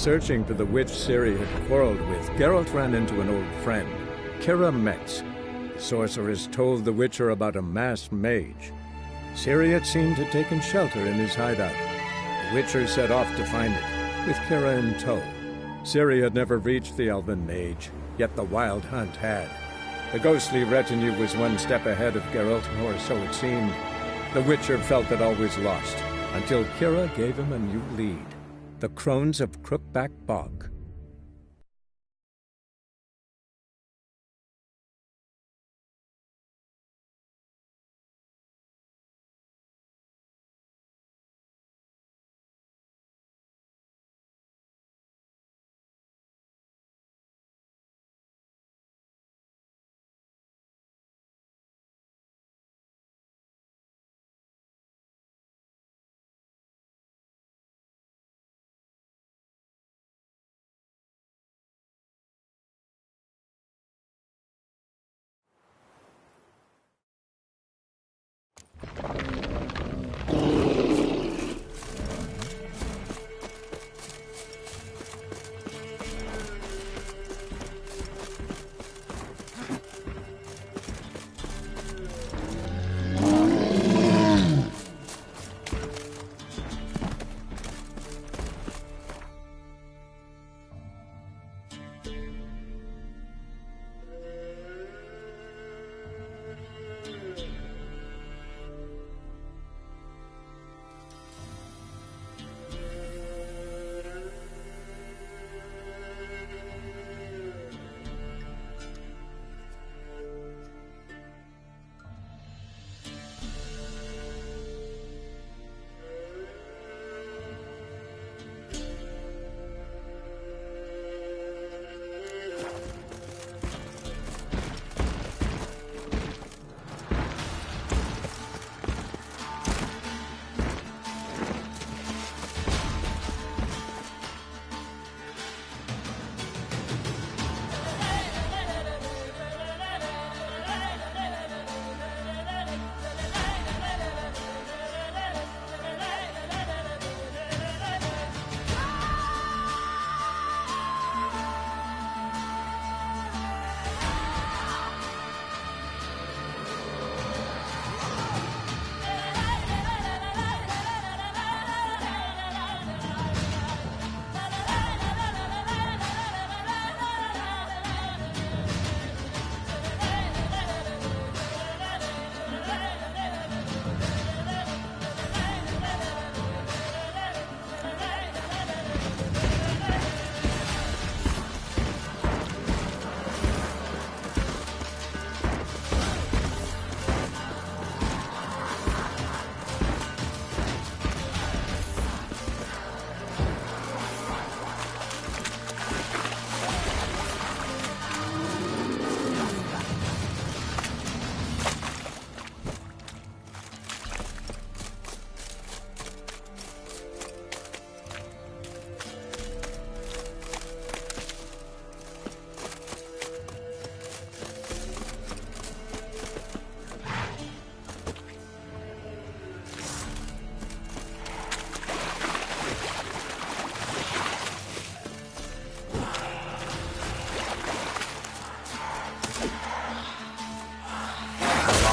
searching for the witch Ciri had quarreled with, Geralt ran into an old friend, Kira Metz. The sorceress told the Witcher about a masked mage. Ciri had seemed to have taken shelter in his hideout. The Witcher set off to find it, with Kira in tow. Ciri had never reached the elven mage, yet the wild hunt had. The ghostly retinue was one step ahead of Geralt, or so it seemed. The Witcher felt that all was lost, until Kira gave him a new lead. The Crones of Crookback Bog.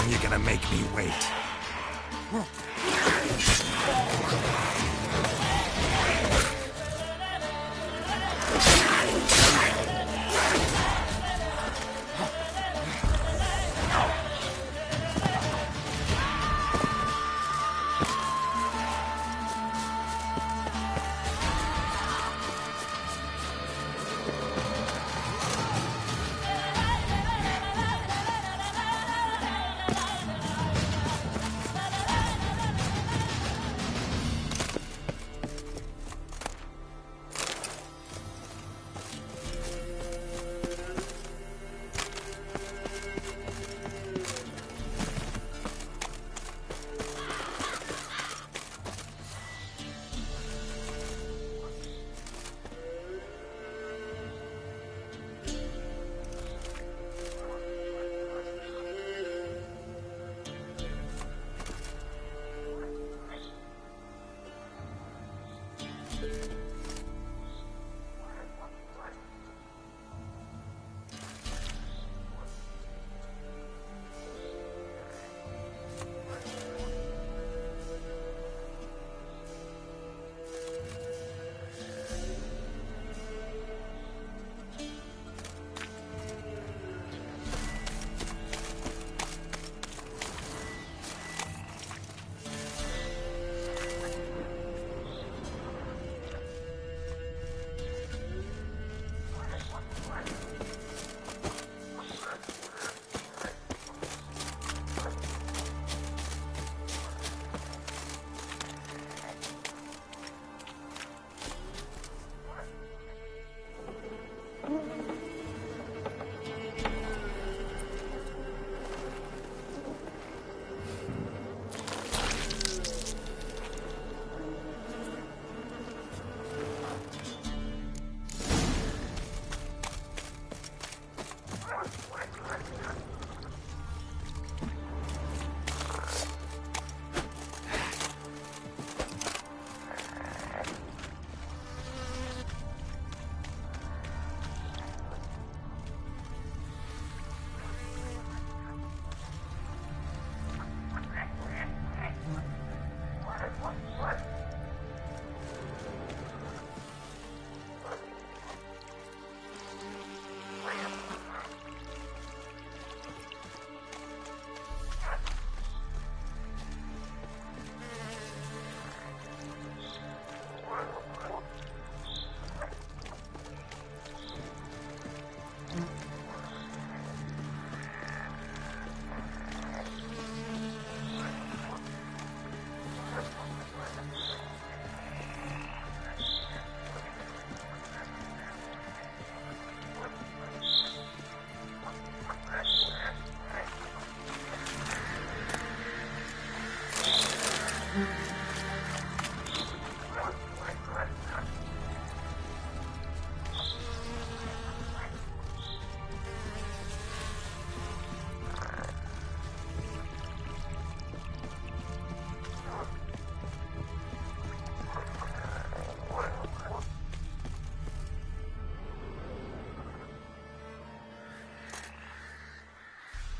You're gonna make me wait.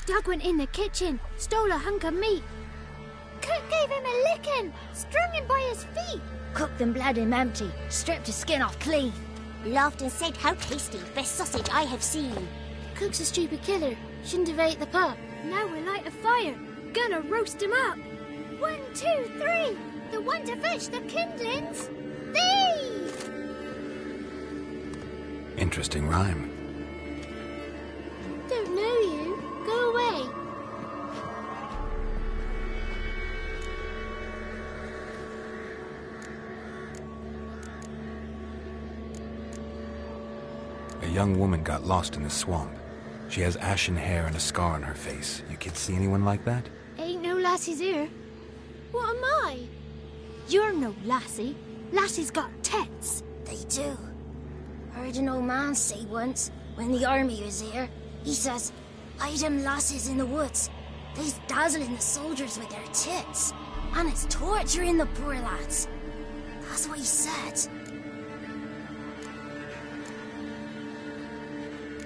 Doug went in the kitchen, stole a hunk of meat. Cook gave him a licking, strung him by his feet. Cooked and bled him empty, stripped his skin off clean. Laughed and said, "How tasty, best sausage I have seen." Cook's a stupid killer, shouldn't have ate the pup. Now we'll light a fire, gonna roast him up. 1, 2, 3, the one to fetch the kindlings. Thee! Interesting rhyme. Don't know you. Go away. A young woman got lost in the swamp. She has ashen hair and a scar on her face. You kids see anyone like that? Ain't no lassies here. What am I? You're no lassie. Lassie's got tits. They do. Heard an old man say once, when the army was here, he says, "I them lasses in the woods. They's dazzling the soldiers with their tits. And it's torturing the poor lads." That's what he said.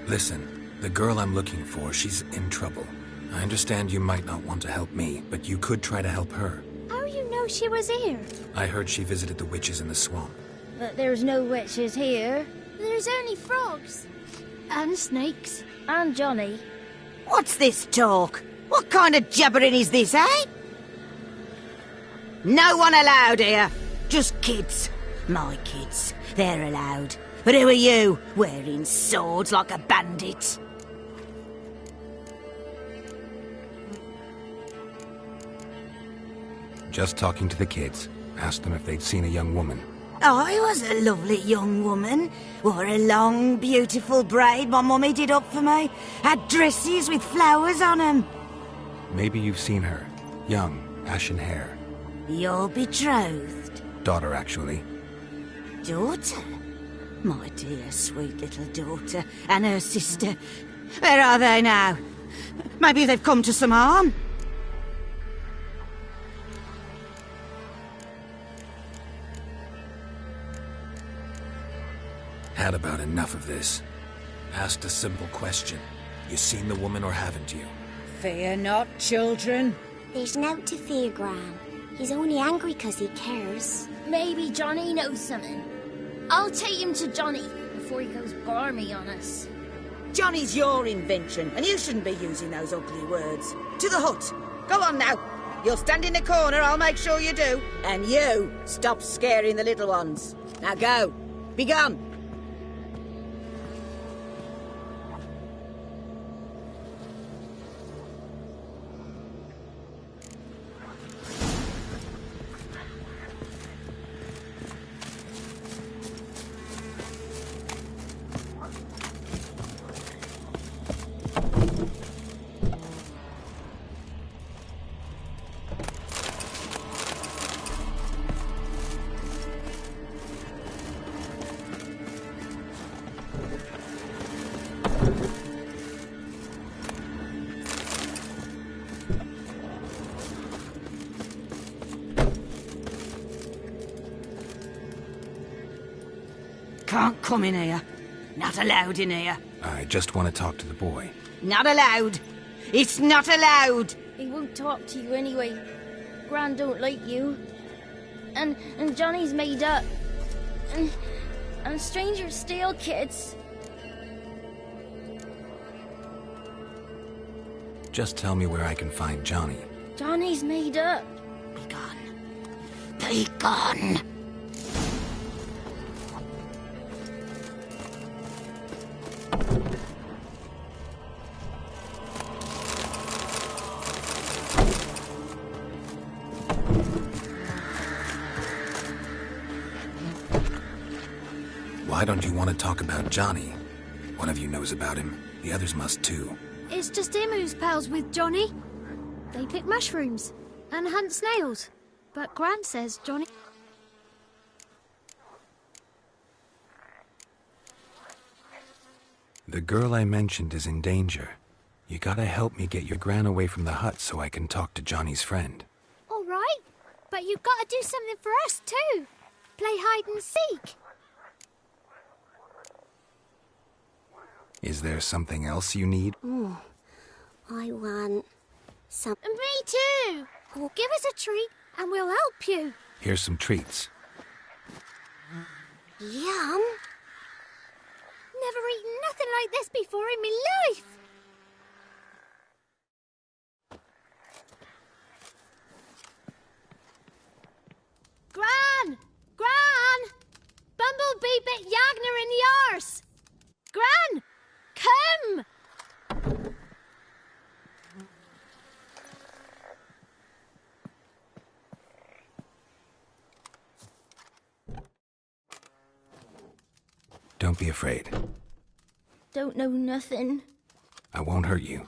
Listen, the girl I'm looking for, she's in trouble. I understand you might not want to help me, but you could try to help her. How you know she was here? I heard she visited the witches in the swamp. But there's no witches here. There's only frogs. And snakes. And Johnny. What's this talk? What kind of jabbering is this, eh? No one allowed here. Just kids. My kids. They're allowed. But who are you, wearing swords like a bandit? Just talking to the kids. Asked them if they'd seen a young woman. I was a lovely young woman. Wore a long, beautiful braid my mummy did up for me. Had dresses with flowers on 'em. Maybe you've seen her. Young, ashen hair. You're betrothed. Daughter, actually. Daughter? My dear, sweet little daughter. And her sister. Where are they now? Maybe they've come to some harm. Had about enough of this. Asked a simple question. You seen the woman or haven't you? Fear not, children. There's nought to fear, Gran. He's only angry 'cause he cares. Maybe Johnny knows something. I'll take him to Johnny before he goes barmy on us. Johnny's your invention, and you shouldn't be using those ugly words. To the hut. Go on now. You'll stand in the corner, I'll make sure you do. And you, stop scaring the little ones. Now go. Be gone. Can't come in here. Not allowed in here. I just want to talk to the boy. Not allowed. It's not allowed. He won't talk to you anyway. Gran don't like you. And Johnny's made up. And strangers steal kids. Just tell me where I can find Johnny. Johnny's made up. Be gone. Be gone. Why don't you want to talk about Johnny? One of you knows about him. The others must too. It's just him who's pals with Johnny. They pick mushrooms and hunt snails. But Gran says Johnny... The girl I mentioned is in danger. You gotta help me get your gran away from the hut so I can talk to Johnny's friend. All right, but you've got to do something for us too. Play hide and seek. Is there something else you need? I want some... And me too. Oh, give us a treat and we'll help you. Here's some treats. Yum! Never eaten nothing like this before in my life. Gran! Gran! Bumblebee bit Yagner in the arse. Gran! Come! Don't be afraid. Don't know nothing. I won't hurt you.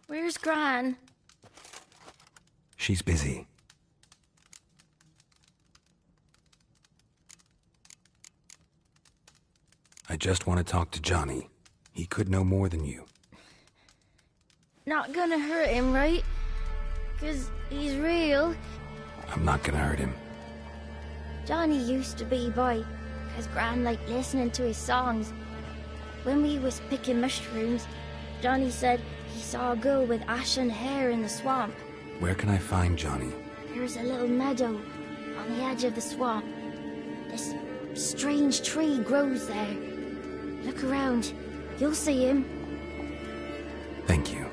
Where's Gran? She's busy. I just want to talk to Johnny. He could know more than you. Not gonna hurt him, right? 'Cause he's real. I'm not gonna hurt him. Johnny used to be by, 'cause Gran liked listening to his songs. When we was picking mushrooms, Johnny said he saw a girl with ashen hair in the swamp. Where can I find Johnny? There's a little meadow on the edge of the swamp. This strange tree grows there. Look around. You'll see him. Thank you.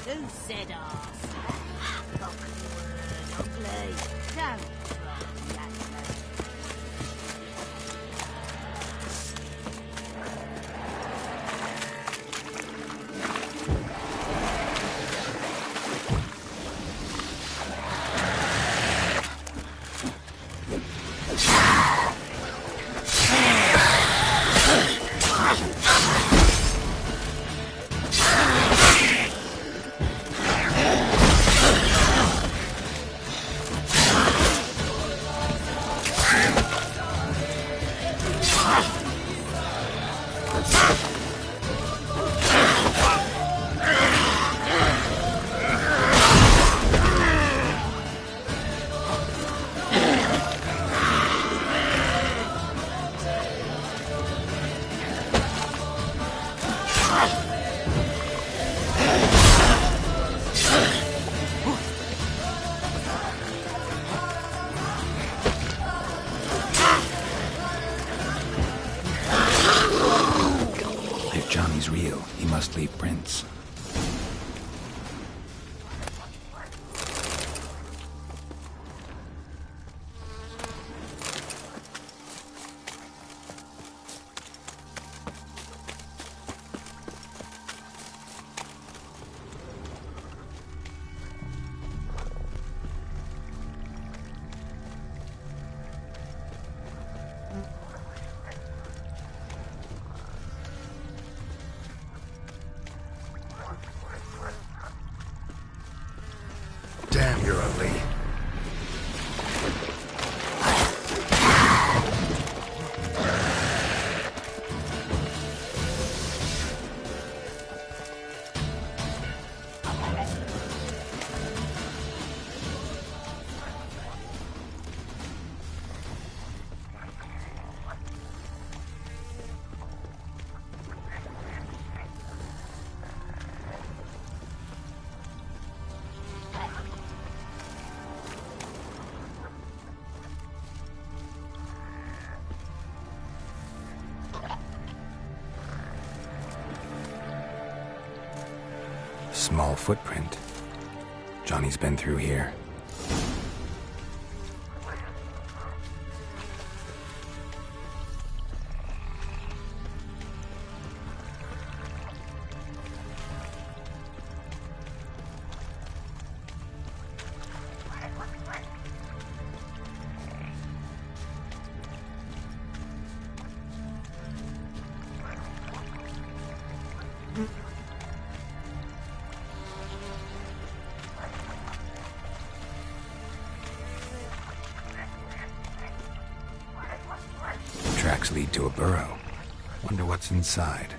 Who said arse? Ugly. Don't try that. You're ugly. Small footprint. Johnny's been through here. Tracks lead to a burrow. Wonder what's inside.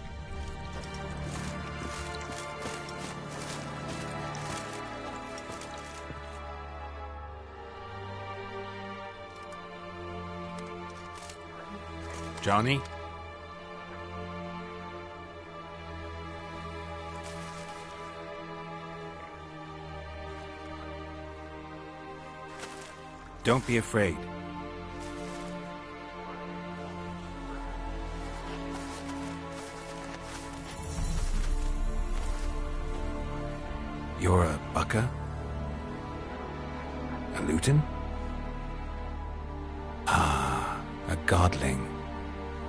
Johnny? Don't be afraid. You're a Bucka? A Luton? Ah, a godling.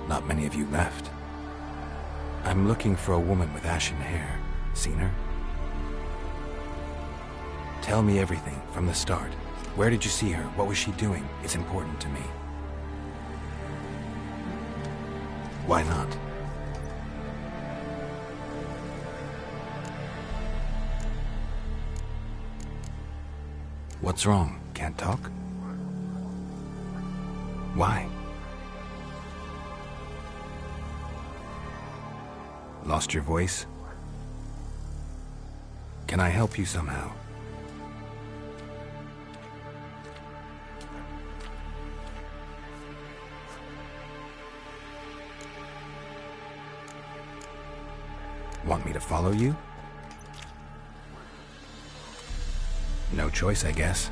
Not many of you left. I'm looking for a woman with ashen hair. Seen her? Tell me everything from the start. Where did you see her? What was she doing? It's important to me. Why not? What's wrong? Can't talk? Why? Lost your voice? Can I help you somehow? Want me to follow you? No choice, I guess.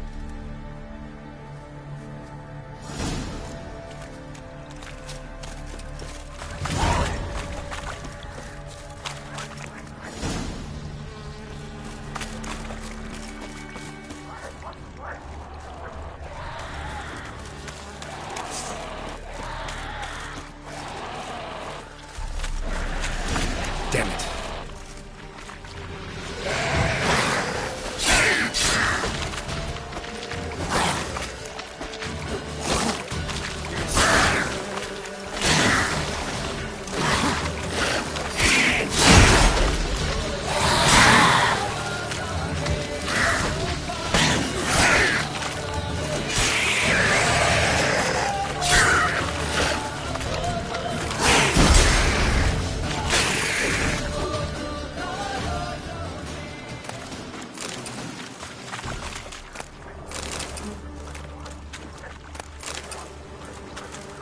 Damn it.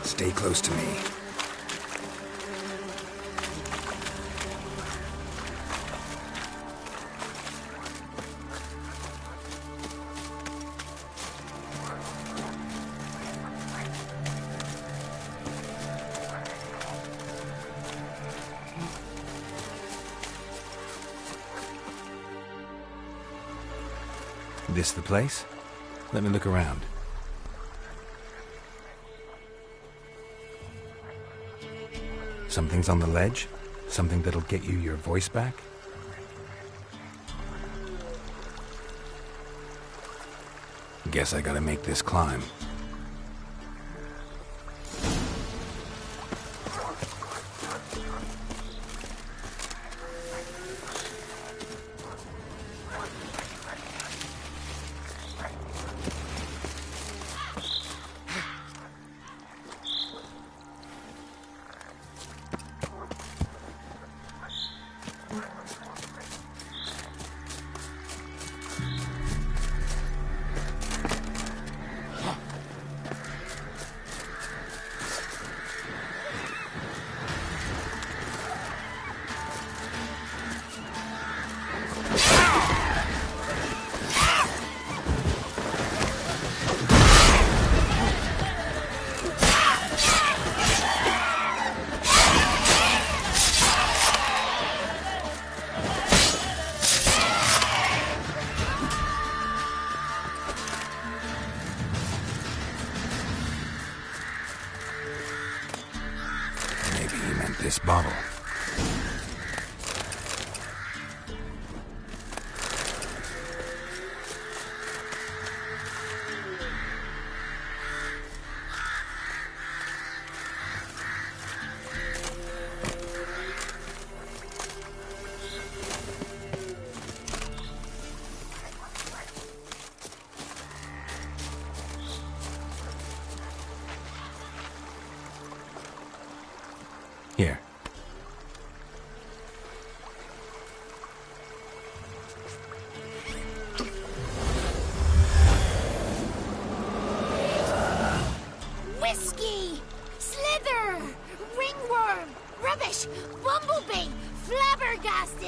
Stay close to me. This the place? Let me look around. Something's on the ledge? Something that'll get you your voice back? Guess I gotta make this climb.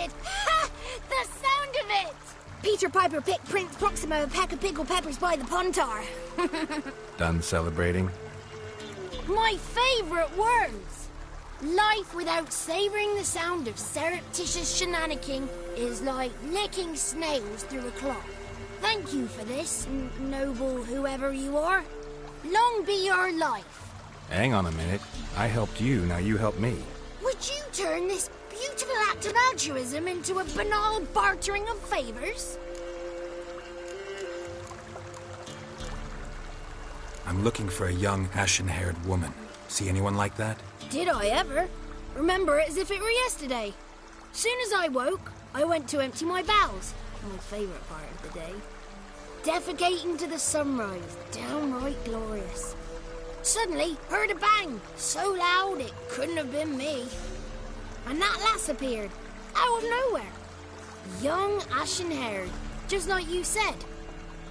did! Ha! The sound of it! Peter Piper picked Prince Proximo a pack of pickled peppers by the pontar. Done celebrating? My favourite words! Life without savouring the sound of surreptitious shenanigans is like licking snails through a cloth. Thank you for this, noble whoever you are. Long be your life. Hang on a minute. I helped you, now you help me. Would you turn this beautiful act of altruism into a banal bartering of favours? I'm looking for a young, ashen-haired woman. See anyone like that? Did I ever? Remember it as if it were yesterday. Soon as I woke, I went to empty my bowels. My favourite part of the day. Defecating to the sunrise, downright glorious. Suddenly, heard a bang, so loud it couldn't have been me. And that lass appeared, out of nowhere. Young, ashen-haired, just like you said.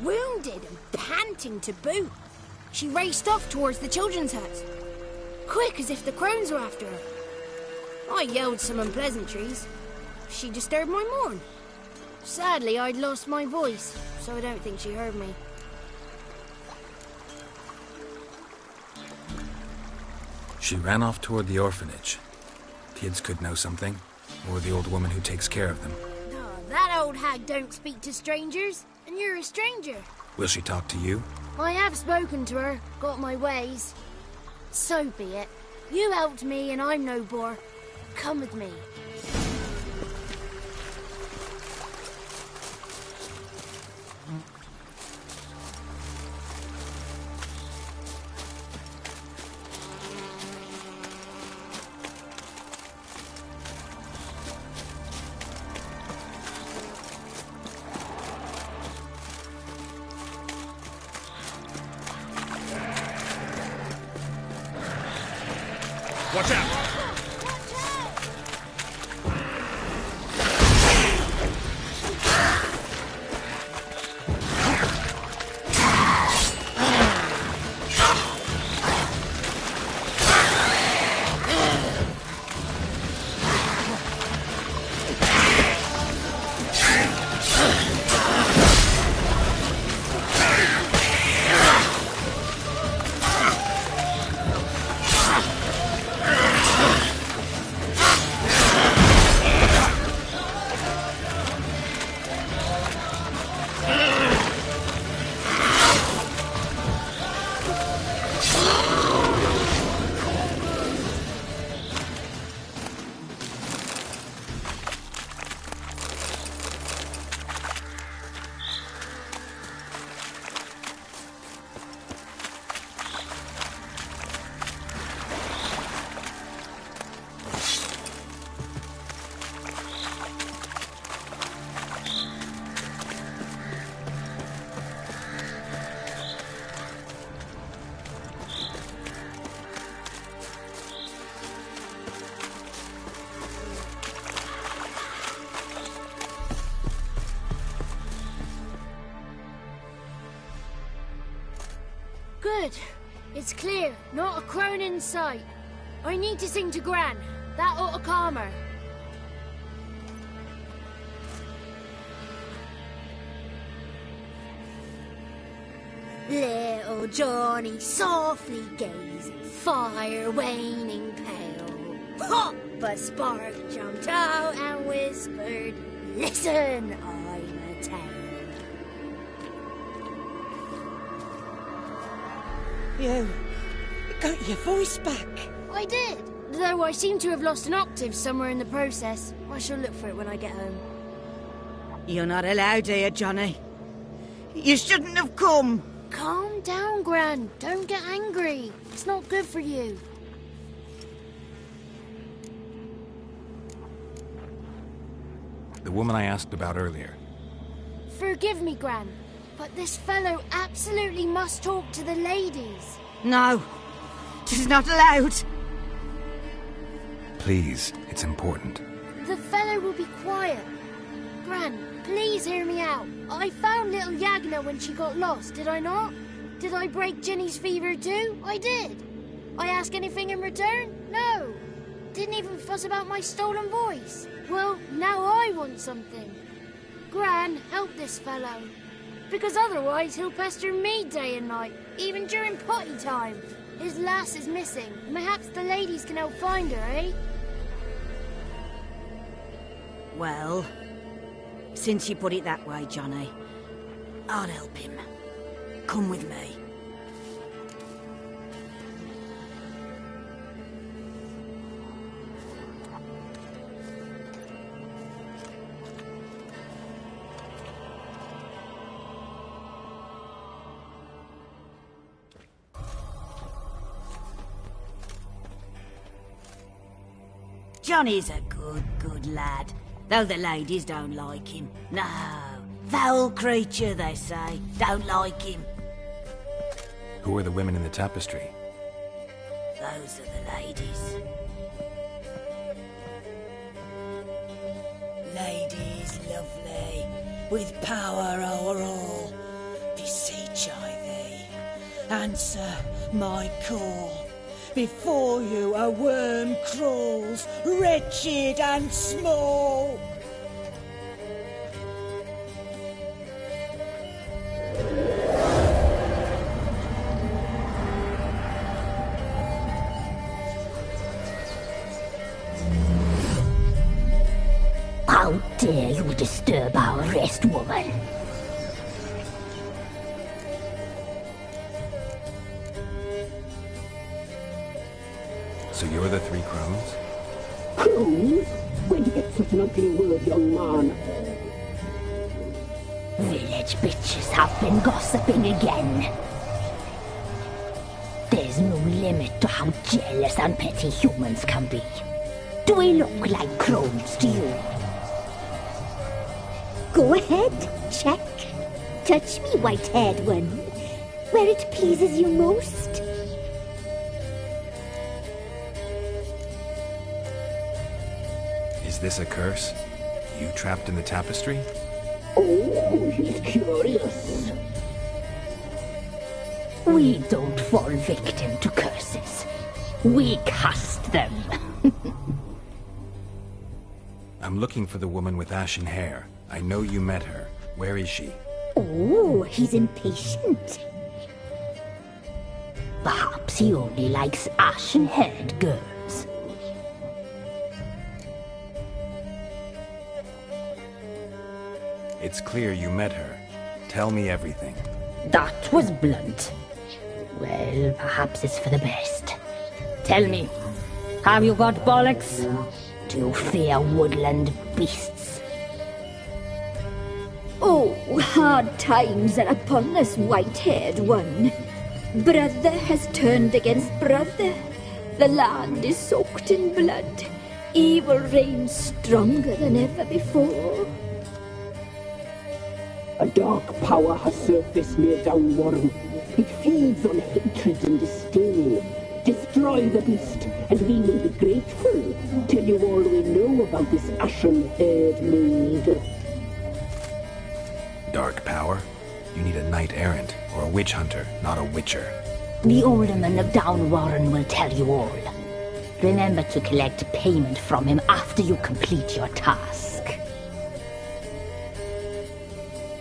Wounded and panting to boot. She raced off towards the children's hut. Quick as if the crones were after her. I yelled some unpleasantries. She disturbed my morn. Sadly, I'd lost my voice, so I don't think she heard me. She ran off toward the orphanage. Kids could know something, or the old woman who takes care of them. Oh, that old hag don't speak to strangers, and you're a stranger. Will she talk to you? I have spoken to her, got my ways. So be it. You helped me, and I'm no bore. Come with me. Watch out! Good. It's clear. Not a crone in sight. I need to sing to Gran. That ought to calm her. Little Johnny softly gazing, fire waning pale. Pop! A spark jumped out and whispered, "Listen, I'm a tale." You got your voice back. I did, though I seem to have lost an octave somewhere in the process. I shall look for it when I get home. You're not allowed here, Johnny. You shouldn't have come. Calm down, Gran. Don't get angry. It's not good for you. The woman I asked about earlier. Forgive me, Gran, but this fellow absolutely must talk to the ladies. No, it is not allowed. Please, it's important. The fellow will be quiet. Gran, please hear me out. I found little Yagna when she got lost, did I not? Did I break Ginny's fever too? I did. I ask anything in return? No. Didn't even fuss about my stolen voice. Well, now I want something. Gran, help this fellow. Because otherwise he'll pester me day and night, even during potty time. His lass is missing. Perhaps the ladies can help find her, eh? Well, since you put it that way, Johnny, I'll help him. Come with me. Johnny's a good lad, though the ladies don't like him. No, foul creature, they say. Don't like him. Who are the women in the tapestry? Those are the ladies. Ladies lovely, with power o'er all, beseech I thee, answer my call. Before you a worm crawls, wretched and small. How dare you disturb our rest, woman? So you're the three crones? Crones? Where'd you get such an ugly word, young man? Village bitches have been gossiping again. There's no limit to how jealous and petty humans can be. Do we look like crones to you? Go ahead, check. Touch me, white-haired one, where it pleases you most. Is this a curse? You trapped in the tapestry? Oh, he's curious. We don't fall victim to curses. We cast them. I'm looking for the woman with ashen hair. I know you met her. Where is she? Oh, he's impatient. Perhaps he only likes ashen-haired girls. It's clear you met her. Tell me everything. That was blunt. Well, perhaps it's for the best. Tell me, have you got bollocks? Do you fear woodland beasts? Oh, hard times are upon us, white-haired one. Brother has turned against brother. The land is soaked in blood. Evil reigns stronger than ever before. A dark power has surfaced near Downwarren. It feeds on hatred and disdain. Destroy the beast, and we will be grateful. Tell you all we know about this ashen-haired maid. Dark power? You need a knight-errant, or a witch-hunter, not a witcher. The alderman of Downwarren will tell you all. Remember to collect payment from him after you complete your task.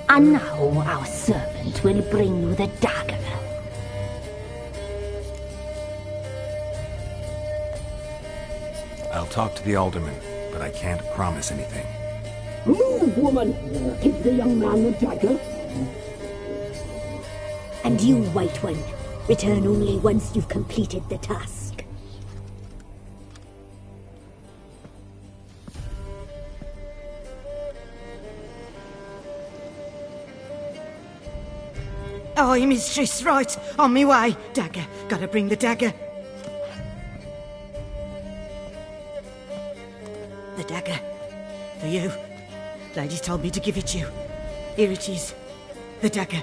And now our servant will bring you the dagger. I'll talk to the alderman, but I can't promise anything. Move, woman! Give the young man the dagger. And you, white one, return only once you've completed the task. Aye, mistress, right. On me way. Dagger. Gotta bring the dagger. The dagger. For you. Ladies told me to give it you. Here it is. The dagger.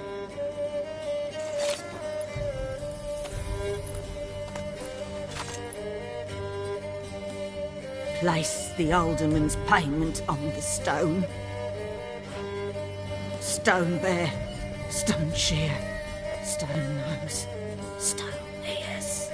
Place the alderman's payment on the stone. Stone bear. Stone shear, stone nose, stone ears.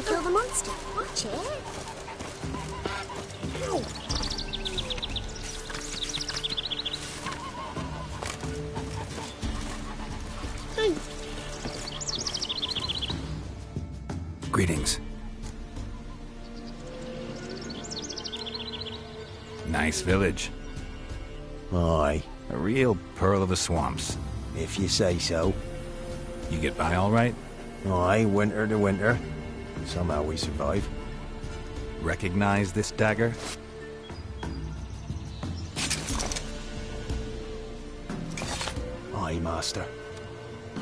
Kill the monster. Watch it. Ow. Greetings. Nice village. Aye. A real pearl of the swamps. If you say so. You get by all right? Aye, winter to winter. Somehow we survive. Recognize this dagger? Aye, master.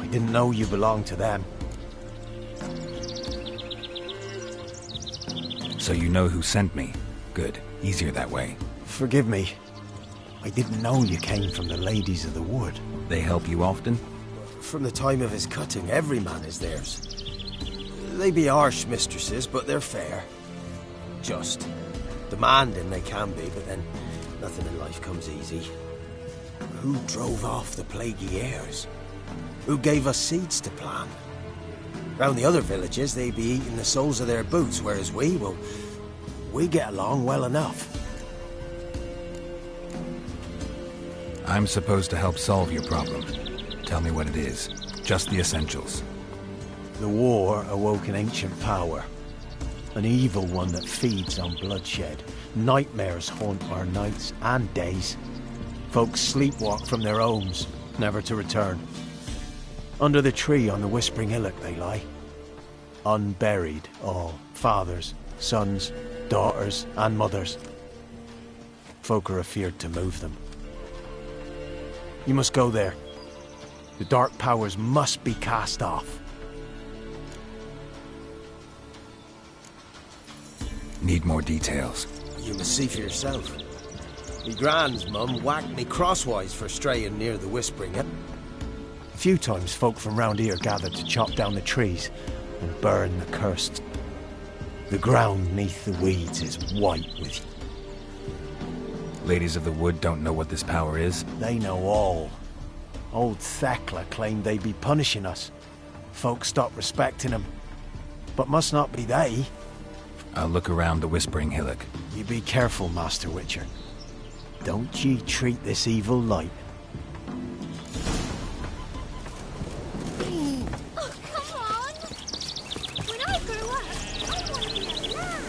I didn't know you belonged to them. So you know who sent me. Good. Easier that way. Forgive me. I didn't know you came from the Ladies of the Wood. They help you often? From the time of his cutting, every man is theirs. They be harsh mistresses, but they're fair. Just. Demanding they can be, but then nothing in life comes easy. Who drove off the plaguey airs? Who gave us seeds to plant? Round the other villages, they be eating the soles of their boots, whereas we get along well enough. I'm supposed to help solve your problem. Tell me what it is. Just the essentials. The war awoke an ancient power. An evil one that feeds on bloodshed. Nightmares haunt our nights and days. Folks sleepwalk from their homes, never to return. Under the tree on the Whispering Hillock they lie. Unburied all. Fathers, sons, daughters and mothers. Folk are afeared to move them. You must go there. The dark powers must be cast off. Need more details. You must see for yourself. Me grand's mum whacked me crosswise for straying near the Whispering Hillock. A few times folk from round here gathered to chop down the trees and burn the cursed. The ground neath the weeds is white with... Ladies of the Wood don't know what this power is? They know all. Old Thekla claimed they'd be punishing us. Folk stopped respecting them. But must not be they. I'll look around the Whispering Hillock. You be careful, Master Witcher. Don't ye treat this evil light. Oh, come on! When I grow up, I want to be a man.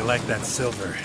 like that silver.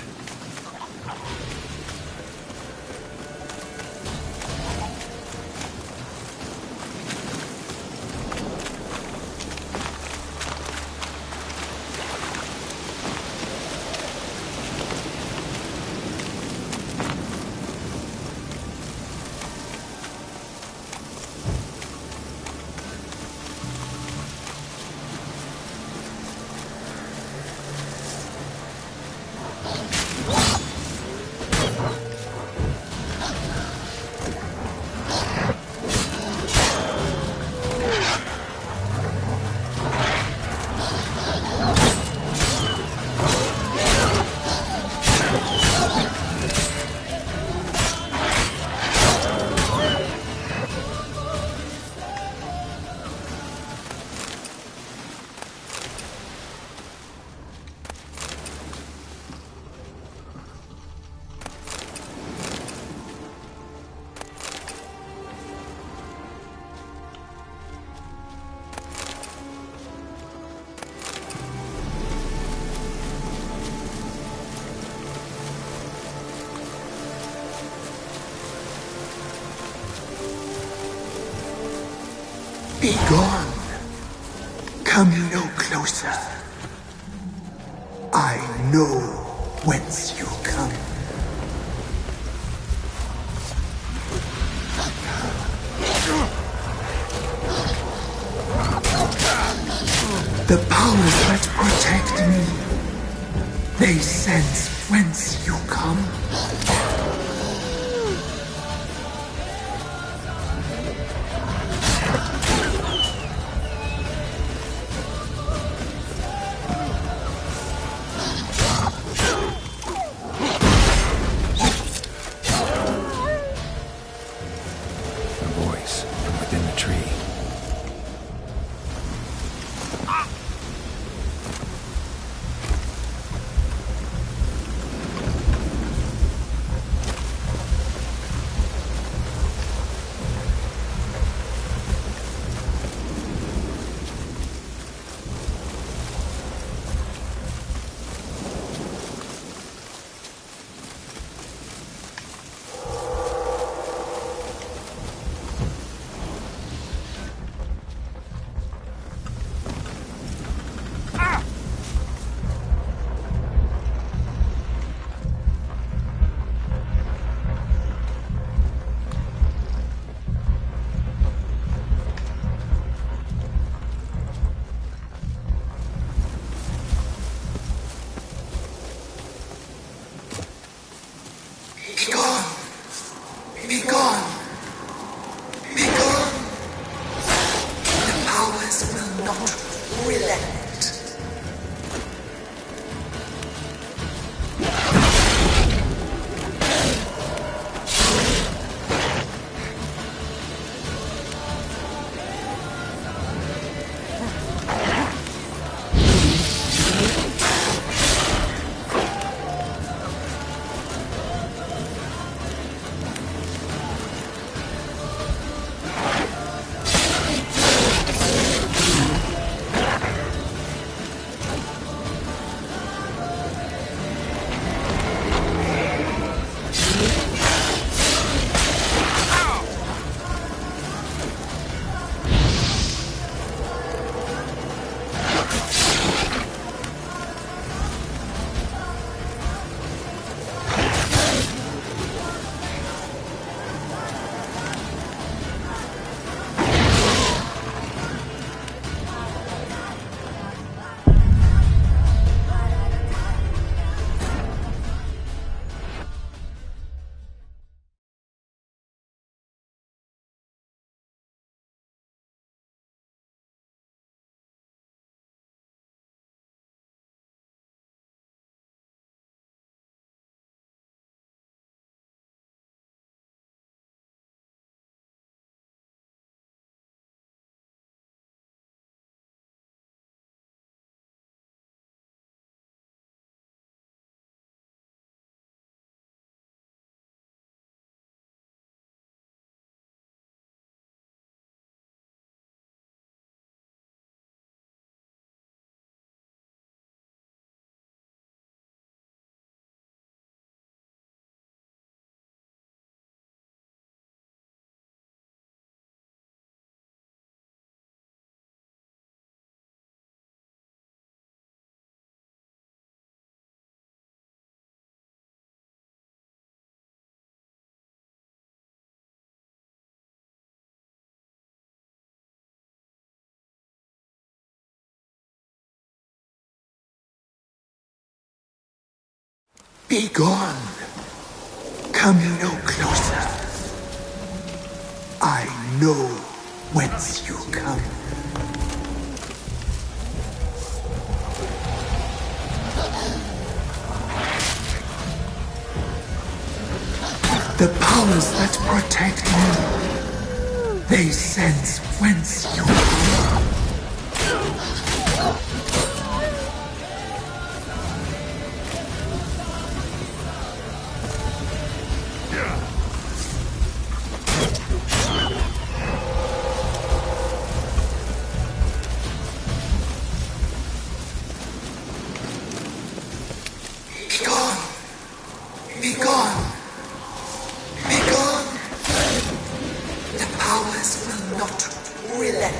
Be gone. Come no closer. I know whence you come. The powers that protect me, they sense whence you come. Be gone. Come no closer. I know whence you come. The powers that protect me, they sense whence you come. Be gone! Be gone! Be gone! The powers will not relent.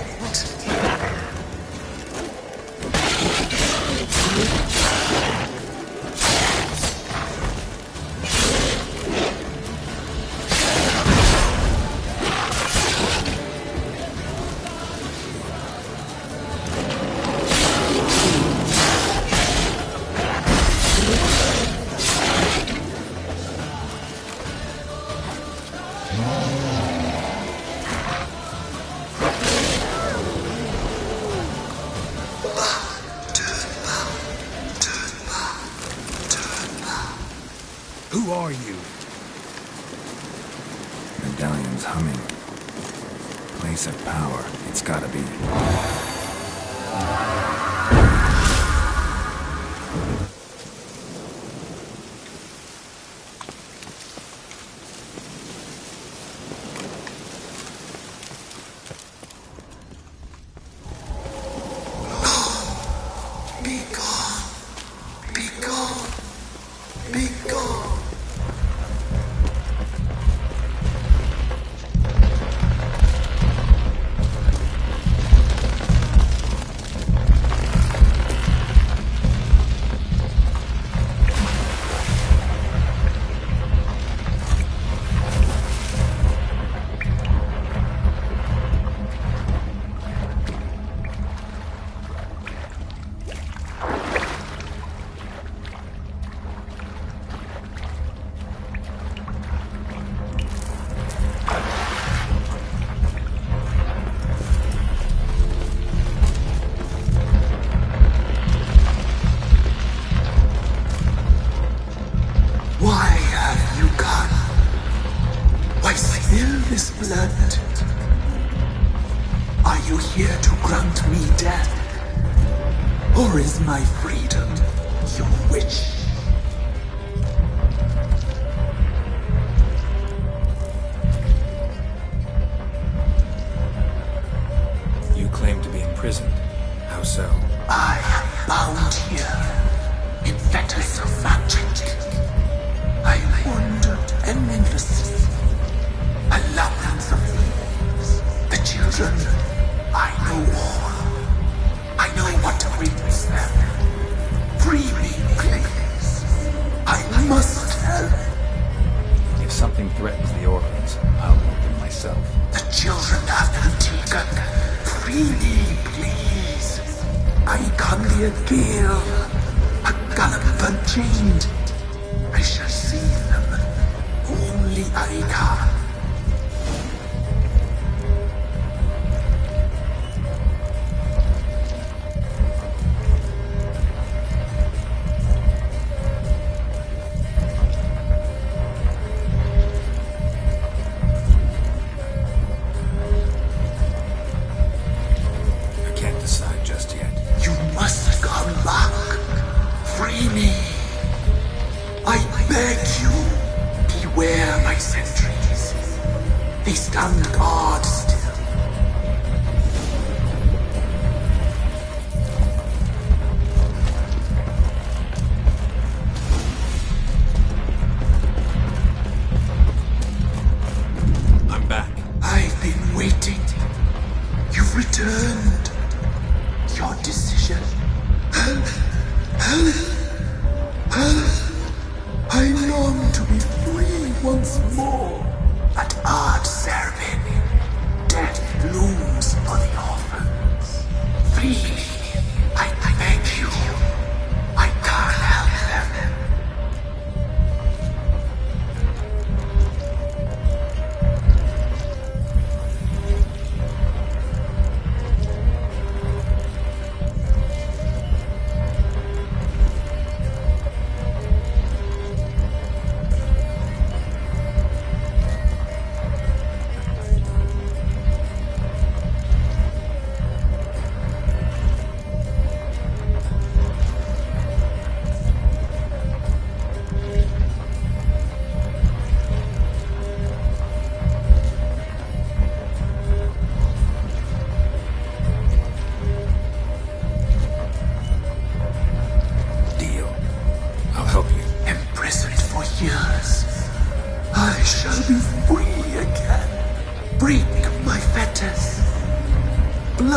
Who are you? Medallion's humming. Place of power, it's gotta be. Be gone! Be gone! Be gone! Why have you gone? Why spill this blood? Are you here to grant me death? Or is my freedom your wish? You claim to be imprisoned. How so? I am bound here in fetters of magic. I wander endlessly, a labyrinth of leaves. The children, I know all. I know what awaits them. Free me, please. I must help. If something threatens the orphans, I'll help them myself. The children have been taken. Free me, please. I can be a gale, a gallop unchained. I shall see them. Only I can. I can't decide just yet. You must come back. Free me. I beg you. Beware my sentries. They stand guard still. I'm back. I've been waiting. You've returned. Your decision. I long to be free once more. At Ard Servin, death looms for the orphans. Free me, I beg you. I can't help them.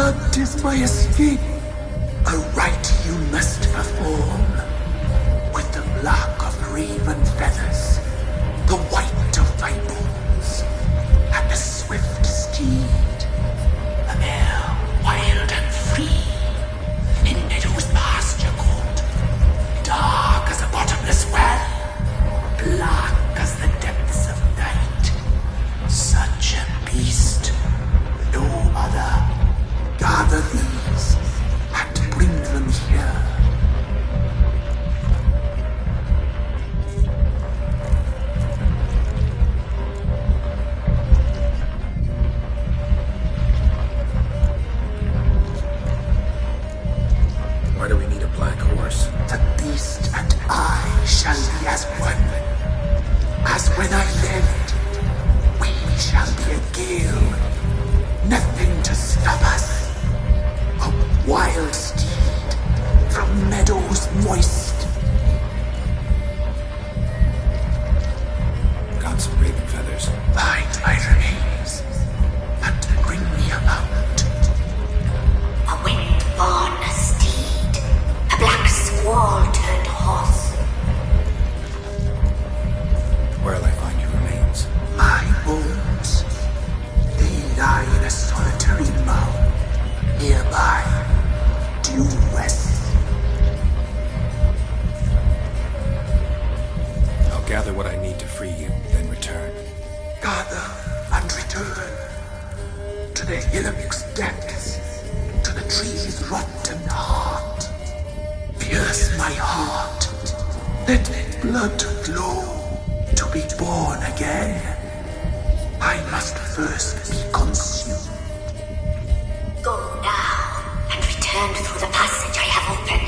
blood is my escape. A rite you must perform. With the black of raven feathers, the white of my bones, and the swift steed, a mare wild and free, in meadows pasture cold, dark as a bottomless well, black as the depths of night. Such a beast, no other. Gather these and bring them here. Why do we need a black horse? The beast and I shall be as one. As when I lived, we shall be a gale. Nothing to stop us. A wild steed from meadows moist. Got some raven feathers. Find my remains and bring me a mount. A wind-born steed, a black squall turned horse. Where'll I find your remains? My bones, they lie in a solitary mound nearby, due west. I'll gather what I need to free you, then return. Gather and return to the hillock's depths, to the tree's rotten heart. Pierce my heart, let blood flow to be born again. I must first be consumed. Go now, and return through the passage I have opened.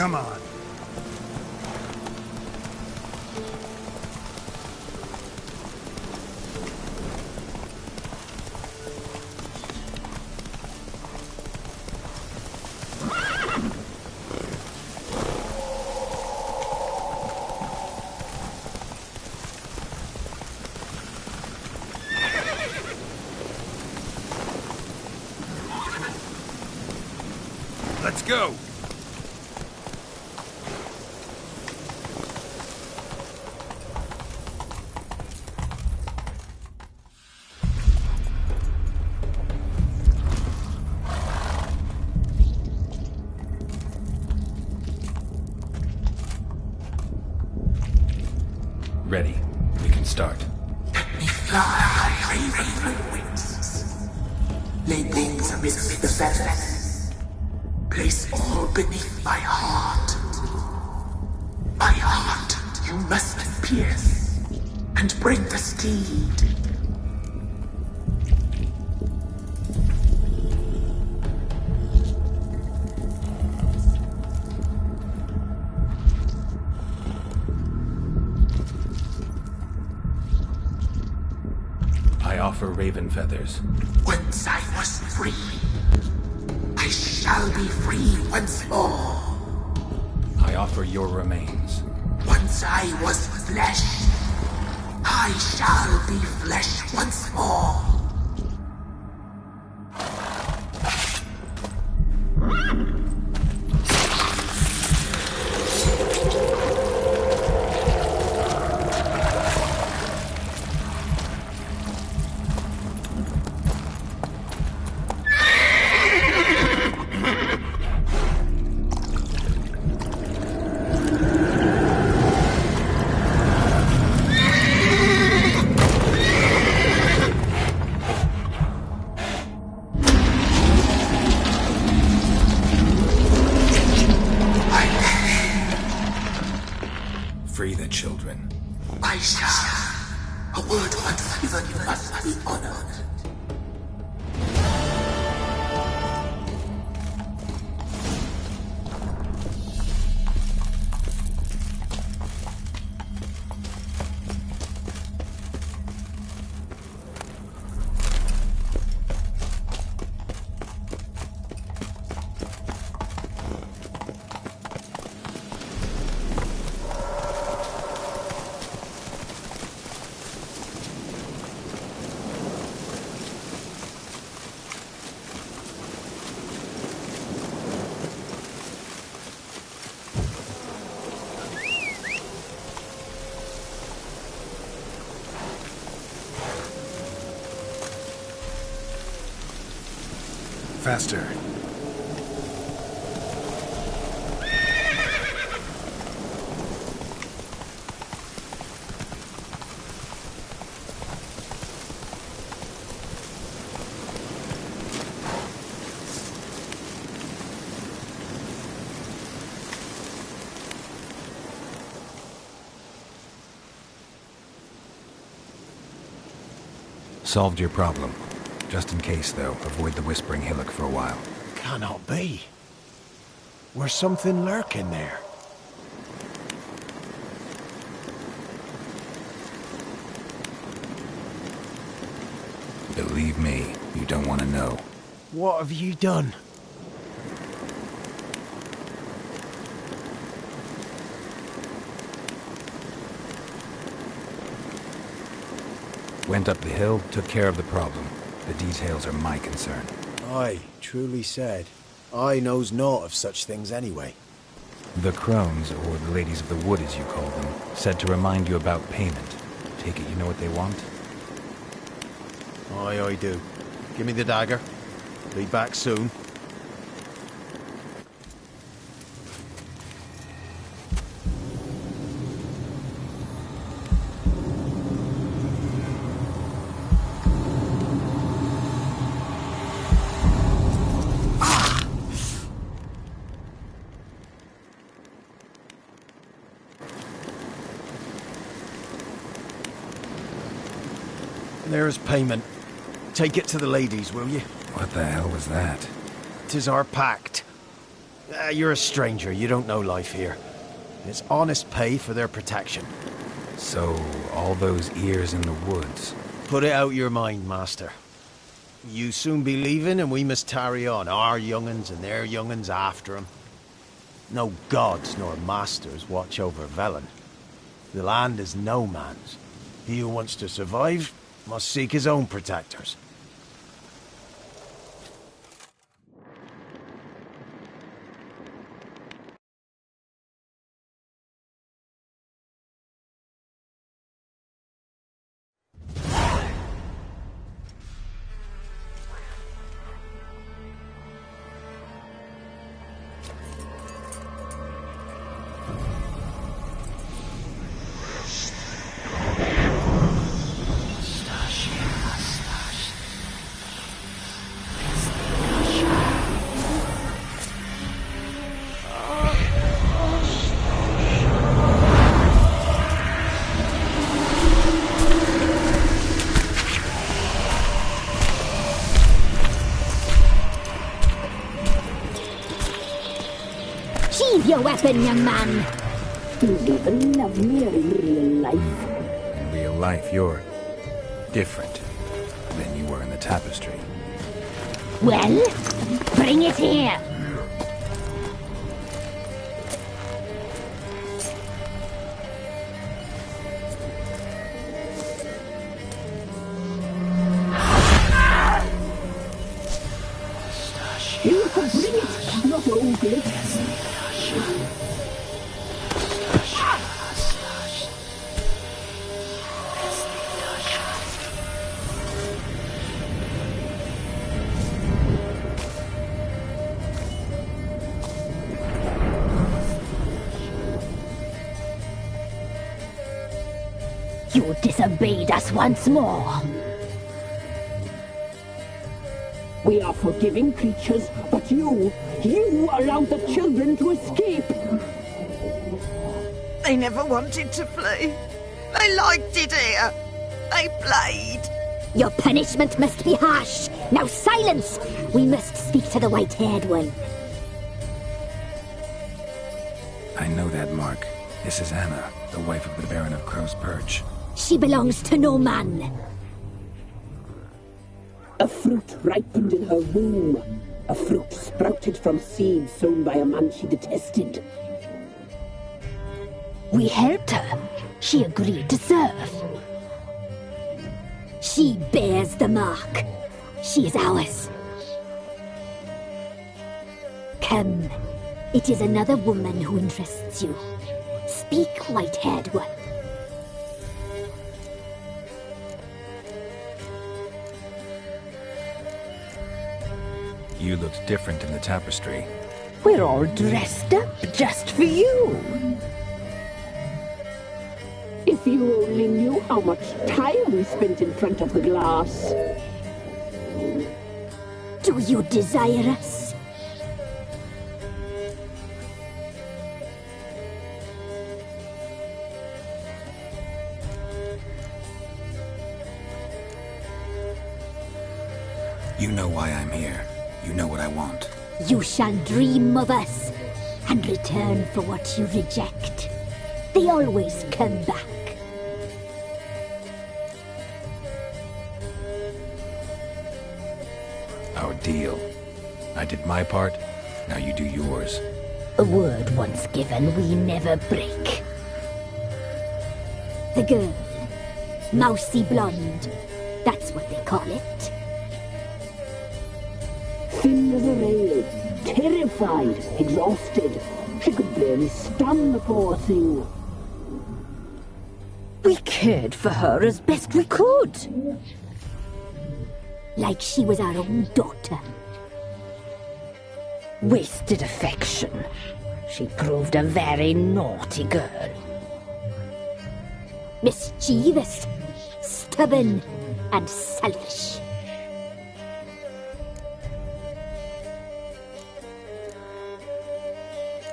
Come on. Let's go! Ready. We can start. Let me fly, raven wings. Lay wings amidst the feathers. Place all beneath my heart. My heart you must pierce, and bring the steed. I offer raven feathers. Once I was free, I shall be free once more. I offer your remains. Once I was flesh, I shall be flesh once more. Free the children. I shall. A word once given must be honored. Faster. Solved your problem. Just in case, though, avoid the Whispering Hillock for a while. Cannot be. Where's something lurking there? Believe me, you don't want to know. What have you done? Went up the hill, took care of the problem. The details are my concern. Aye, truly said. I knows naught of such things anyway. The crones, or the ladies of the wood as you call them, said to remind you about payment. Take it you know what they want? Aye, I do. Give me the dagger. Be back soon. There's payment. Take it to the ladies, will you? What the hell was that? 'Tis our pact. You're a stranger. You don't know life here. It's honest pay for their protection. So, all those ears in the woods. Put it out your mind, master. You soon be leaving and we must tarry on, our young'uns and their young'uns after 'em. No gods nor masters watch over Velen. The land is no man's. He who wants to survive must seek his own protectors. Sheathe your weapon, young man. You'd even love me in real life. In real life, you're different than you were in the tapestry. Well, bring it here. You can bring it, not hold it. You disobeyed us once more. We are forgiving creatures, but you allowed the children to escape. They never wanted to flee. They liked it here. They played. Your punishment must be harsh. Now silence! We must speak to the white-haired one. I know that mark. This is Anna, the wife of the Baron of Crow's Perch. She belongs to no man. A fruit ripened in her womb. A fruit sprouted from seeds sown by a man she detested. We helped her. She agreed to serve. She bears the mark. She is ours. Come. It is another woman who interests you. Speak, white-haired one. You looked different in the tapestry. We're all dressed up just for you. If you only knew how much time we spent in front of the glass. Do you desire us? You know why I'm here. You know what I want. You shall dream of us and return for what you reject. They always come back. Our deal. I did my part, now you do yours. A word once given, we never break. The girl. Mousy blonde. That's what they call it. Thin as a rail, terrified, exhausted. She could barely stand the poor thing. We cared for her as best we could. Like she was our own daughter. Wasted affection. She proved a very naughty girl. Mischievous, stubborn, and selfish.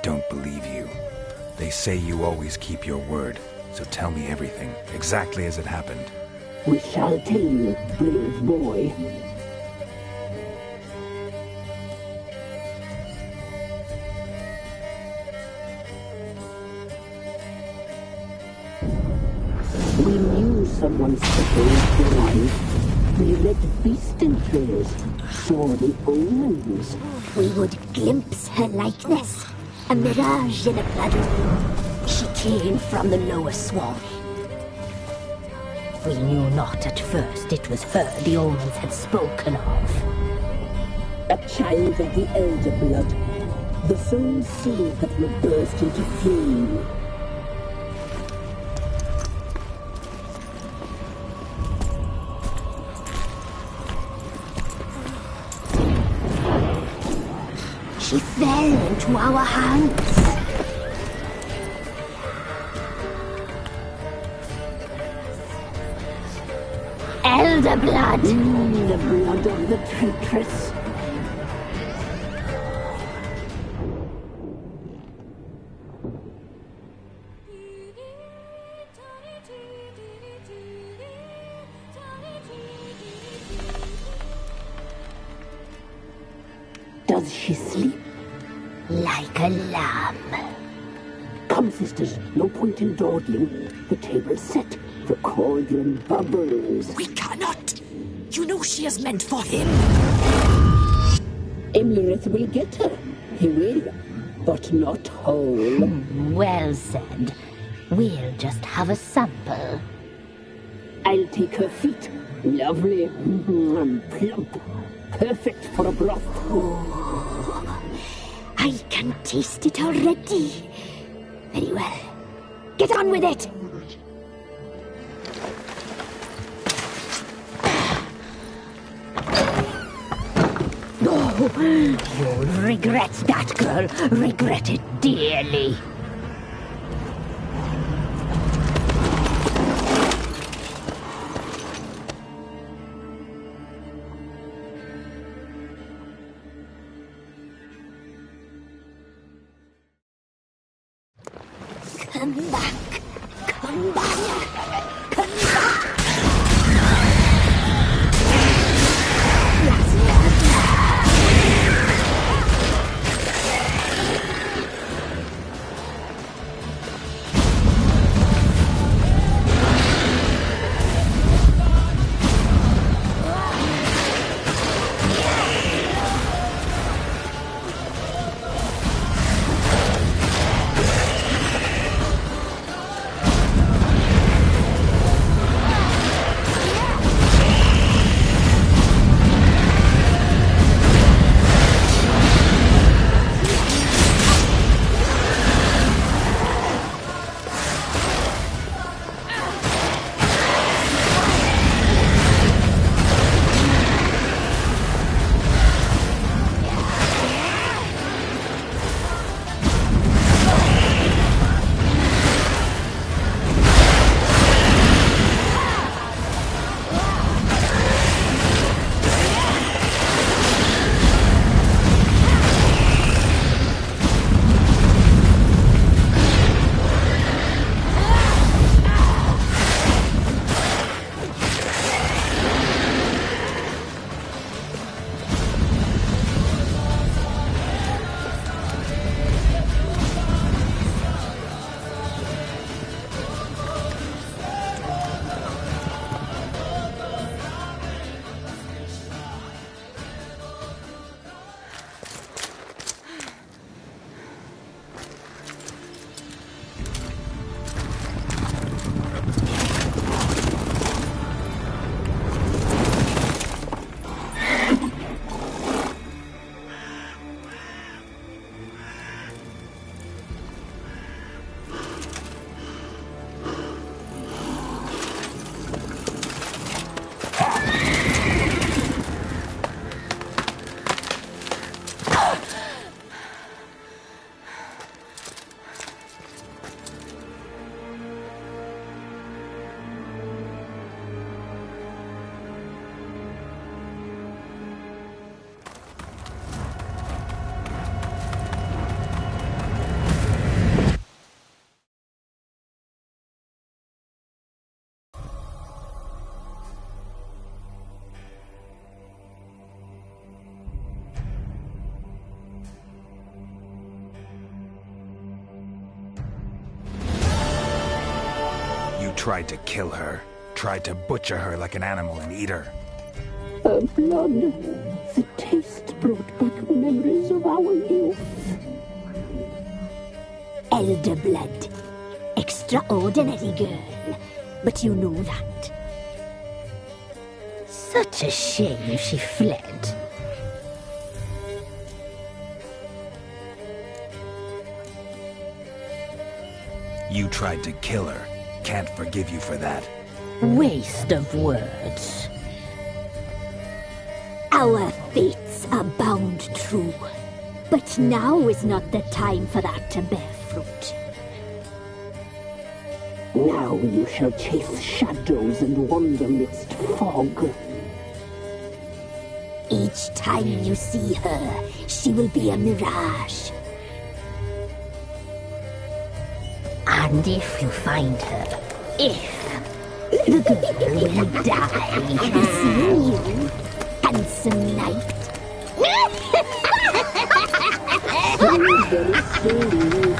Don't believe you. They say you always keep your word, so tell me everything, exactly as it happened. We shall tell you, brave boy. someone's supposed to arrive. We read beast entrails, saw the omens. We would glimpse her likeness, a mirage in a blood. She came from the lower swamp. We knew not at first it was her the omens had spoken of. A child of the elder blood, the same seed that would burst into flame. She fell into our hands. Elder blood! The blood of the traitress. Does she sleep? Like a lamb. Come, sisters, no point in dawdling. The table's set. The cauldron bubbles. We cannot! You know she is meant for him. Imlerith will get her. He will, but not whole. Well said. We'll just have a sample. I'll take her feet. Lovely. Plump. Perfect for a broth. Oh, I can taste it already. Very well. Get on with it! Oh, you'll regret that, girl. Regret it dearly. Come back. Come back. Come back. Tried to kill her, tried to butcher her like an animal and eat her. Her blood, the taste brought back memories of our youth. Elder blood. Extraordinary girl. But you know that. Such a shame she fled. You tried to kill her. Can't forgive you for that. Waste of words. Our fates are bound true. But now is not the time for that to bear fruit. Now you shall chase shadows and wander midst fog. Each time you see her, she will be a mirage. And if you find her, the girl will die. Seeing you, handsome knight. Very slowly.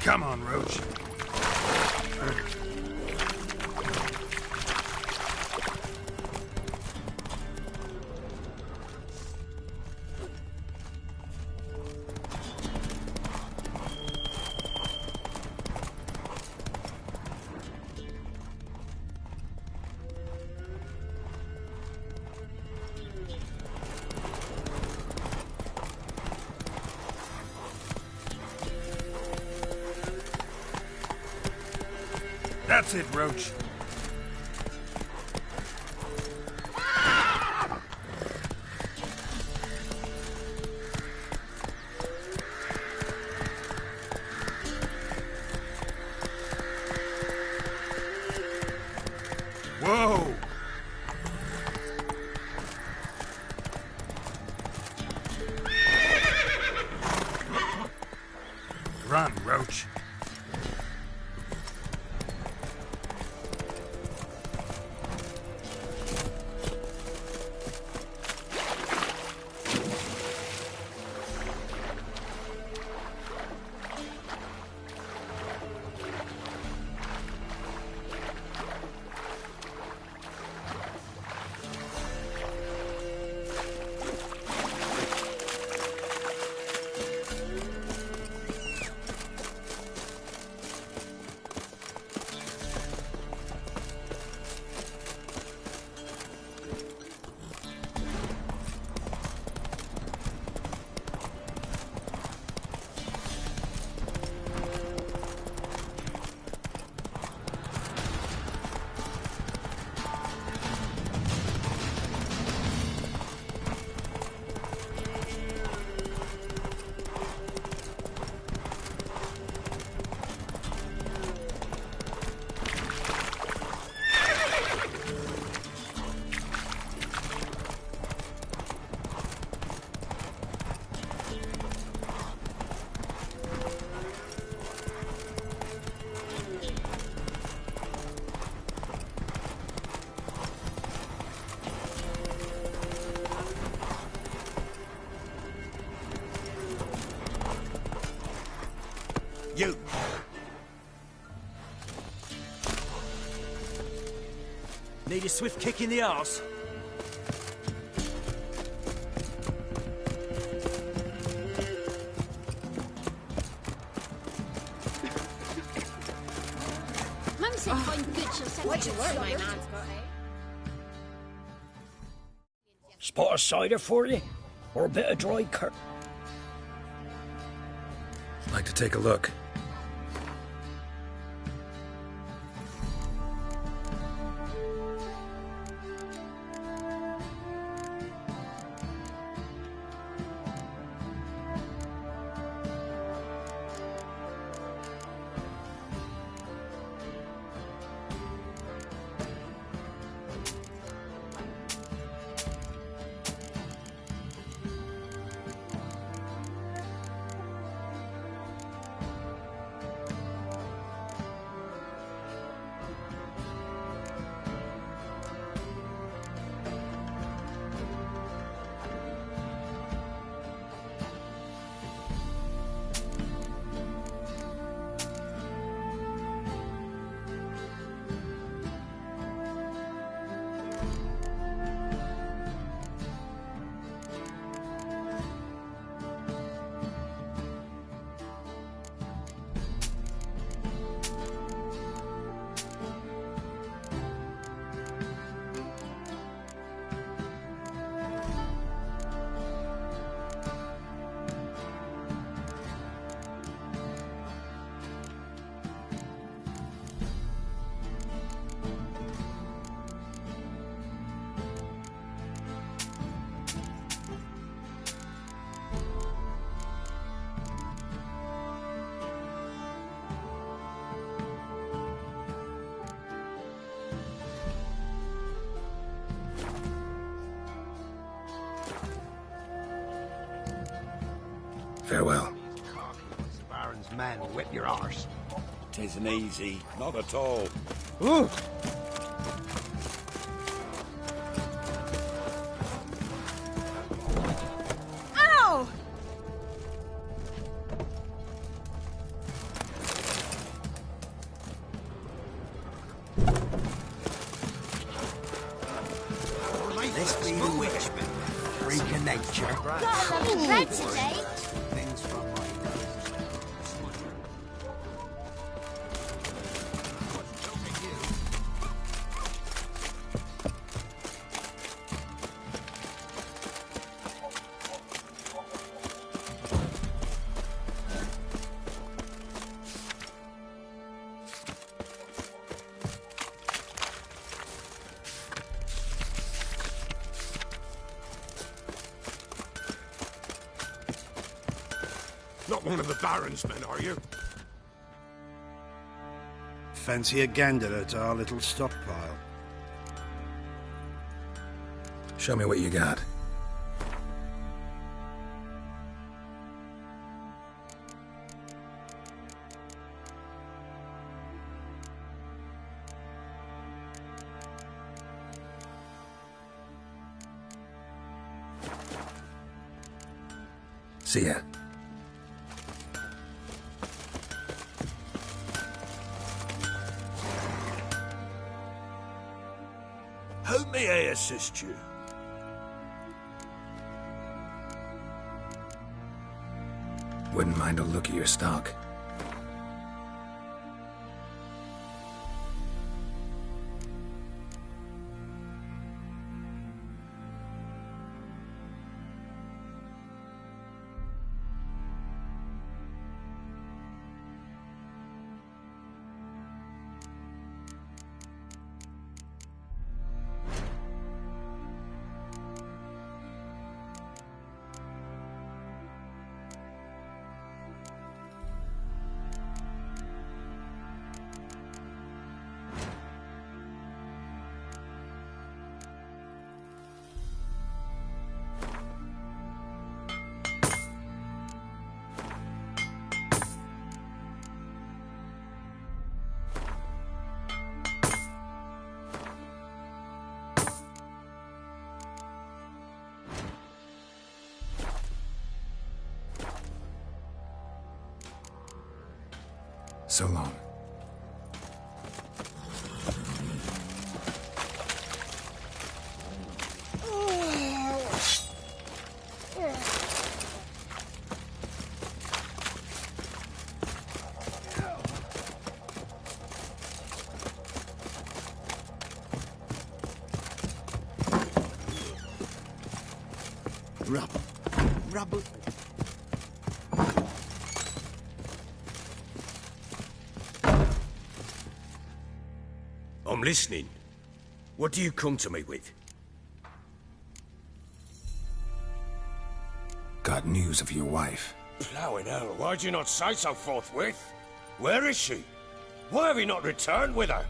Come on, Roach. That's it, Roach. Whoa! Run, Roach. Need a swift kick in the arse? Mum said if I'm good, she'll send me to work. My man's got it. Spot of cider for you? Or a bit of dry cur... I'd like to take a look. Farewell. Baron's men will whip your arse. Tisn't easy, not at all. Ooh. Ow! This be the witch, freak of nature. Got a lovely bread today. Things from my Not one of the Baron's men, are you? Fancy a gander at our little stockpile. Show me what you got. See ya. How may I assist you? Wouldn't mind a look at your stock. So long. Rubble. I'm listening. What do you come to me with? Got news of your wife. Plowing hell, why'd you not say so forthwith? Where is she? Why have you not returned with her?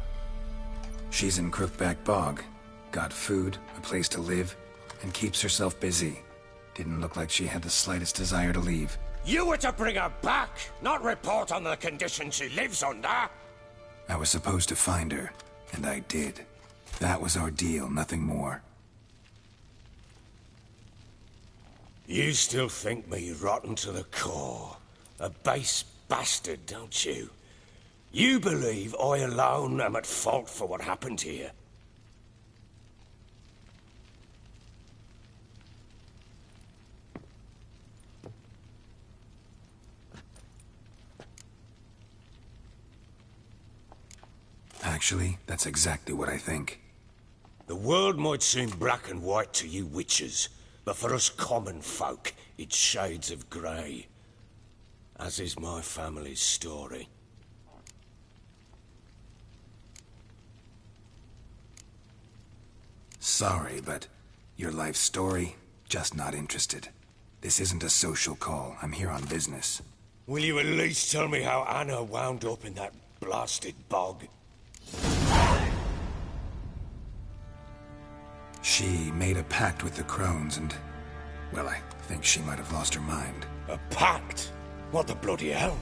She's in Crookback Bog. Got food, a place to live, and keeps herself busy. Didn't look like she had the slightest desire to leave. You were to bring her back, not report on the conditions she lives under. I was supposed to find her, and I did. That was our deal, nothing more. You still think me rotten to the core. A base bastard, don't you? You believe I alone am at fault for what happened here. Actually, that's exactly what I think. The world might seem black and white to you witches, but for us common folk, it's shades of grey. As is my family's story. Sorry, but your life story, just not interested. This isn't a social call. I'm here on business. Will you at least tell me how Anna wound up in that blasted bog? She made a pact with the crones and... well, I think she might have lost her mind. A pact? What the bloody hell?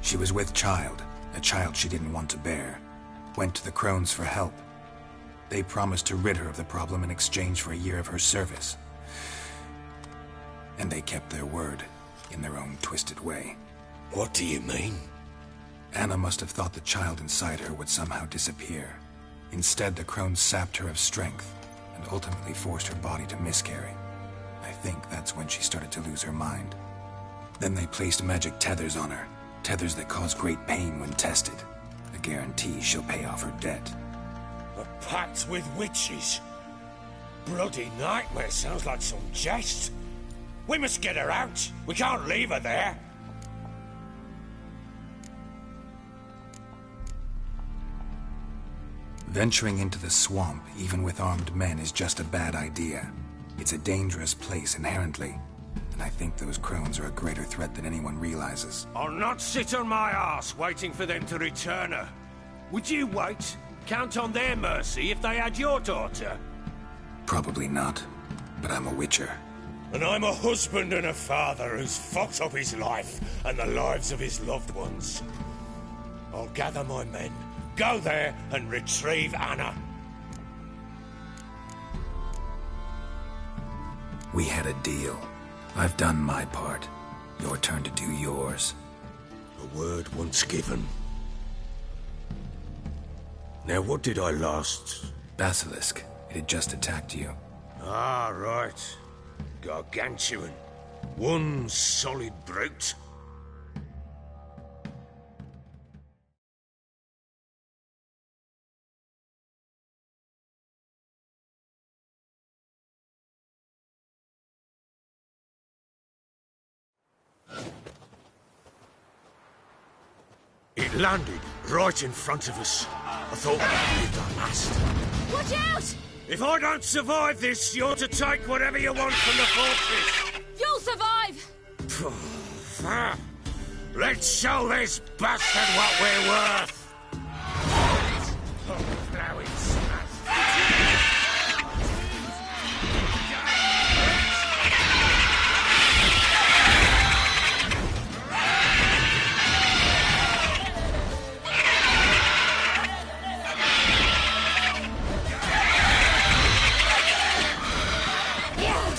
She was with child, a child she didn't want to bear. Went to the crones for help. They promised to rid her of the problem in exchange for a year of her service. And they kept their word, in their own twisted way. What do you mean? Anna must have thought the child inside her would somehow disappear. Instead, the crones sapped her of strength, and ultimately forced her body to miscarry. I think that's when she started to lose her mind. Then they placed magic tethers on her, tethers that cause great pain when tested. A guarantee she'll pay off her debt. A pact with witches? Bloody nightmare, sounds like some jest. We must get her out. We can't leave her there. Venturing into the swamp, even with armed men, is just a bad idea. It's a dangerous place inherently, and I think those crones are a greater threat than anyone realizes. I'll not sit on my arse waiting for them to return her. Would you wait? Count on their mercy if they had your daughter? Probably not, but I'm a witcher. And I'm a husband and a father who's fucked up his life and the lives of his loved ones. I'll gather my men, go there and retrieve Anna. We had a deal. I've done my part. Your turn to do yours. A word once given. Now what did I last... Basilisk. It had just attacked you. Ah, right. Gargantuan. One solid brute. It landed right in front of us. I thought we'd did that last. Watch out! If I don't survive this, you're to take whatever you want from the fortress. You'll survive! Let's show this bastard what we're worth. Oh, blow it, Yeah.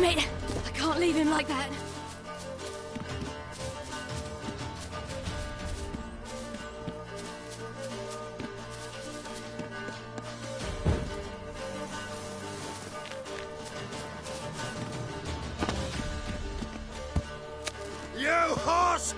Damn it! I can't leave him like that. You horse!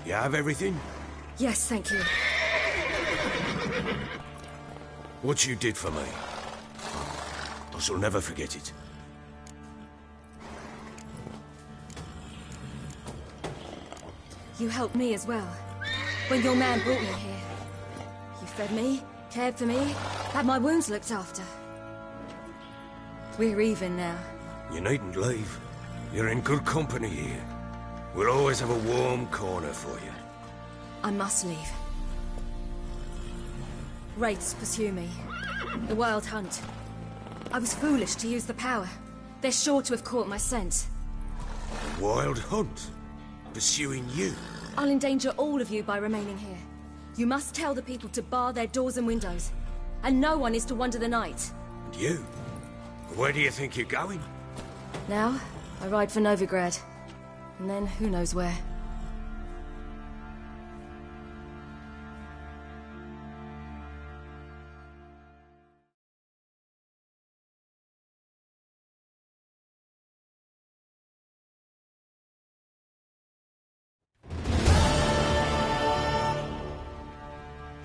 You have everything? Yes, thank you. What you did for me, I shall never forget it. You helped me as well. When your man brought me here. You fed me, cared for me, had my wounds looked after. We're even now. You needn't leave. You're in good company here. We'll always have a warm corner for you. I must leave. Wraiths pursue me. The Wild Hunt. I was foolish to use the power. They're sure to have caught my scent. The Wild Hunt? Pursuing you? I'll endanger all of you by remaining here. You must tell the people to bar their doors and windows. And no one is to wander the night. And you? Where do you think you're going? Now, I ride for Novigrad. And then, who knows where.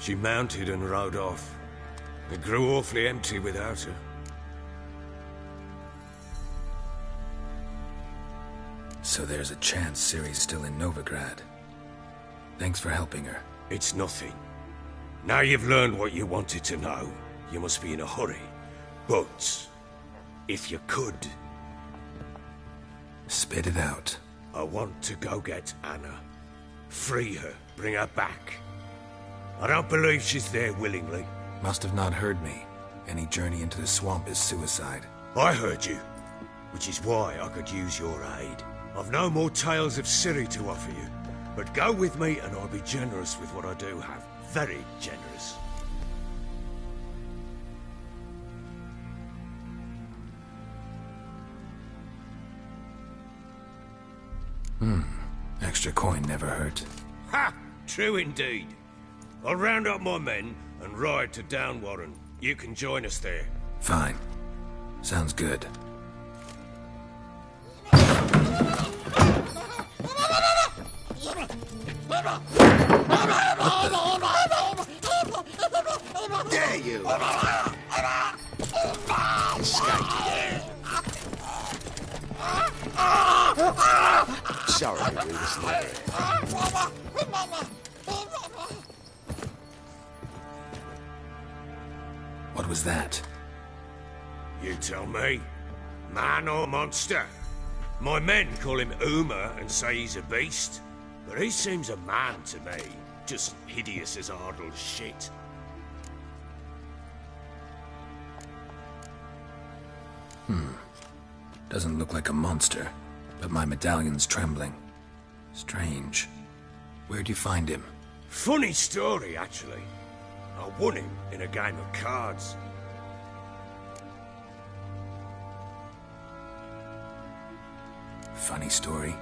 She mounted and rode off. It grew awfully empty without her. So there's a chance Ciri's still in Novigrad. Thanks for helping her. It's nothing. Now you've learned what you wanted to know, you must be in a hurry. But, if you could... Spit it out. I want to go get Anna. Free her, bring her back. I don't believe she's there willingly. Must have not heard me. Any journey into the swamp is suicide. I heard you, which is why I could use your aid. I've no more tales of Ciri to offer you, but go with me and I'll be generous with what I do have. Very generous. Extra coin never hurt. Ha! True indeed. I'll round up my men and ride to Downwarren. You can join us there. Fine. Sounds good. Dare you! sorry we was there. What was that? You tell me. Man or monster? My men call him Uma and say he's a beast. But he seems a man to me. Just hideous as Ardle's shit. Doesn't look like a monster, but my medallion's trembling. Strange. Where'd you find him? Funny story, actually. I won him in a game of cards. Funny story?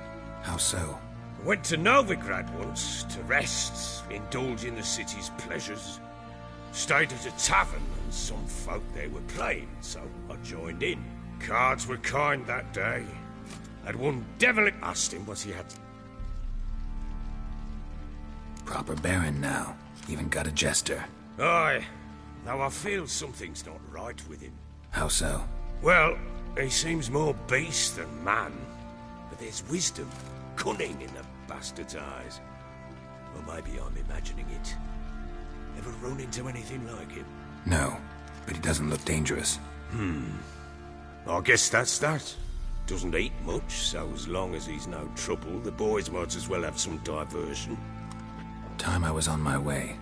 How so? Went to Novigrad once to rest, indulge in the city's pleasures. Stayed at a tavern and some folk there were playing, so I joined in. Cards were kind that day. Had one devilish... Asked him what he had. Proper baron now. Even got a jester. Aye. Though I feel something's not right with him. How so? Well, he seems more beast than man. But there's wisdom, cunning in the bastard's eyes. Or maybe I'm imagining it. Ever run into anything like him? No, but he doesn't look dangerous. I guess that's that. Doesn't eat much, so as long as he's no trouble, the boys might as well have some diversion. Time I was on my way.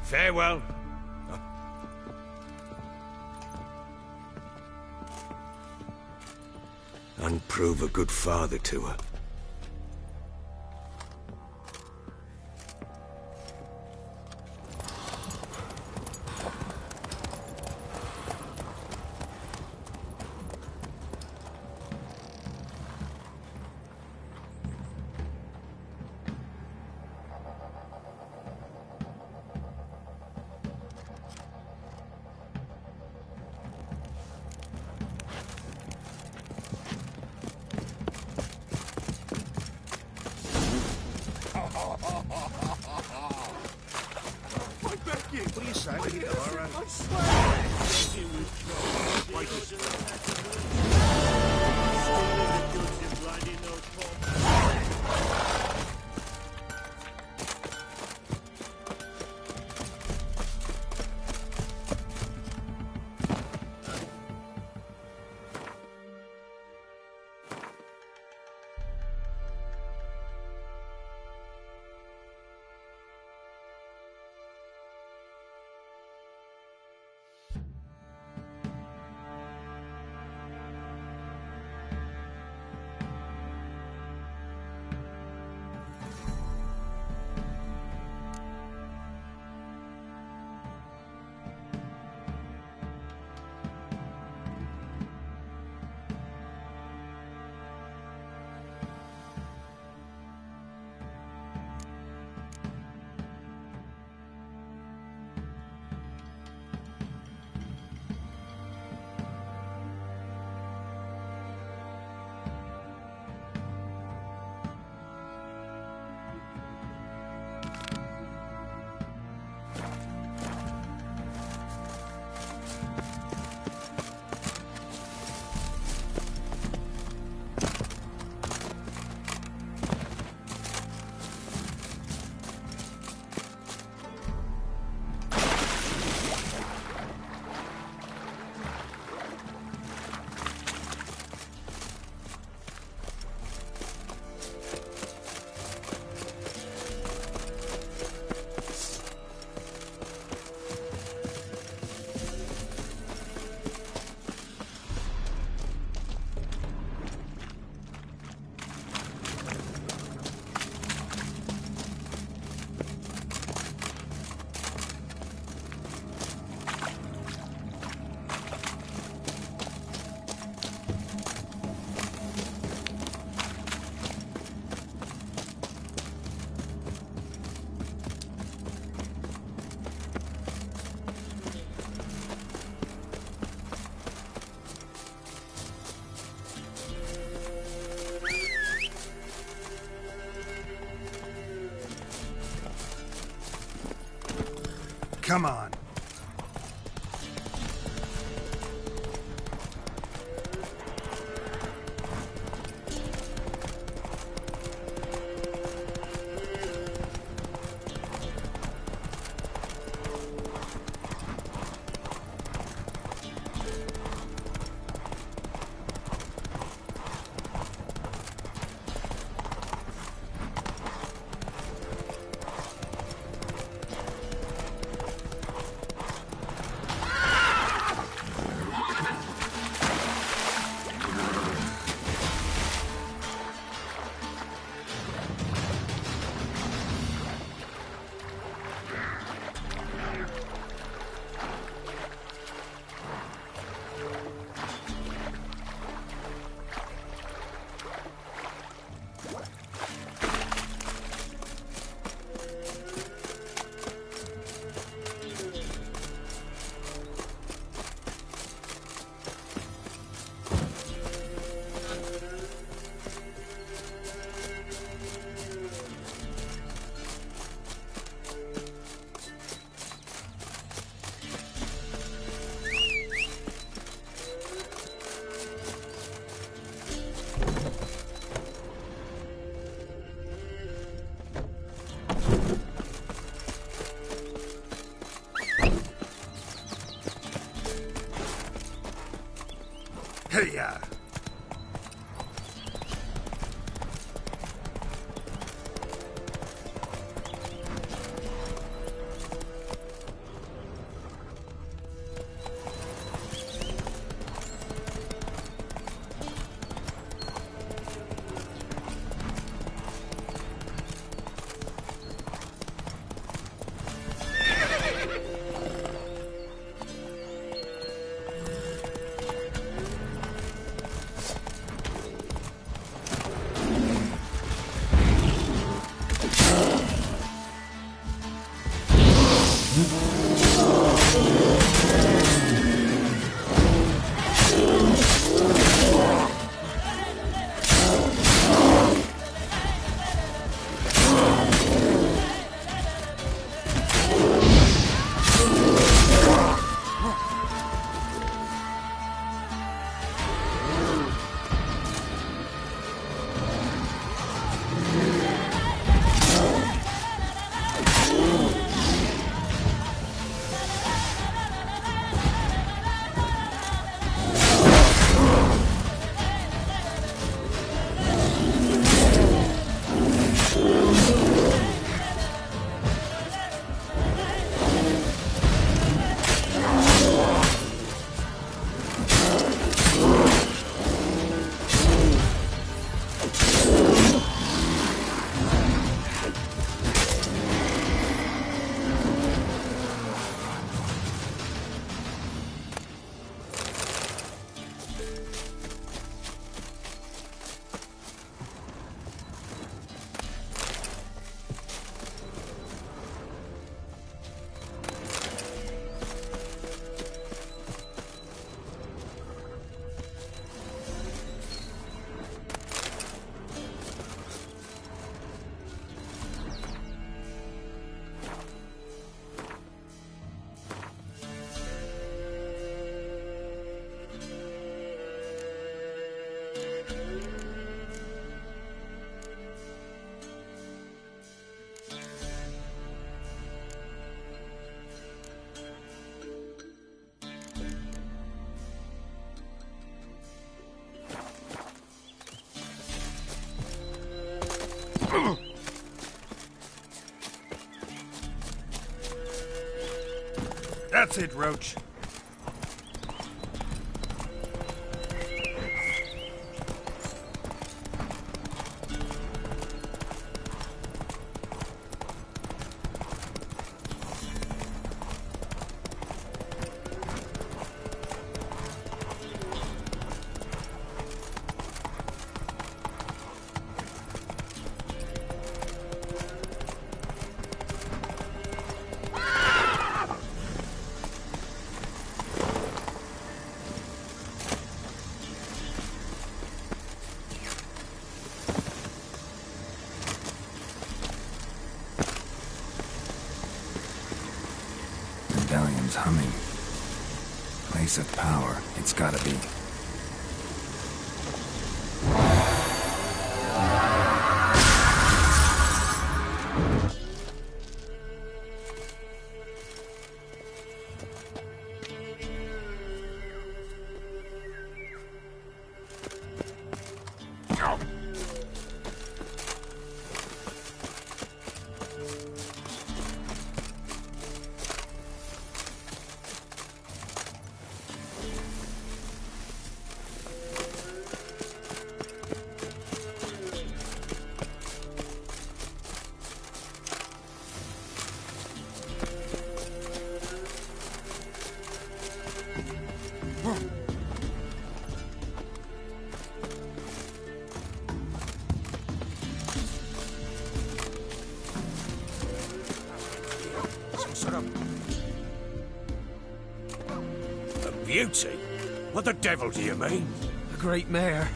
Farewell. And prove a good father to her. What do you say? We get our Come on. Hey-ya! That's it, Roach. Medallion's humming. Place of power, it's gotta be. Beauty? What the devil do you mean? A great mare.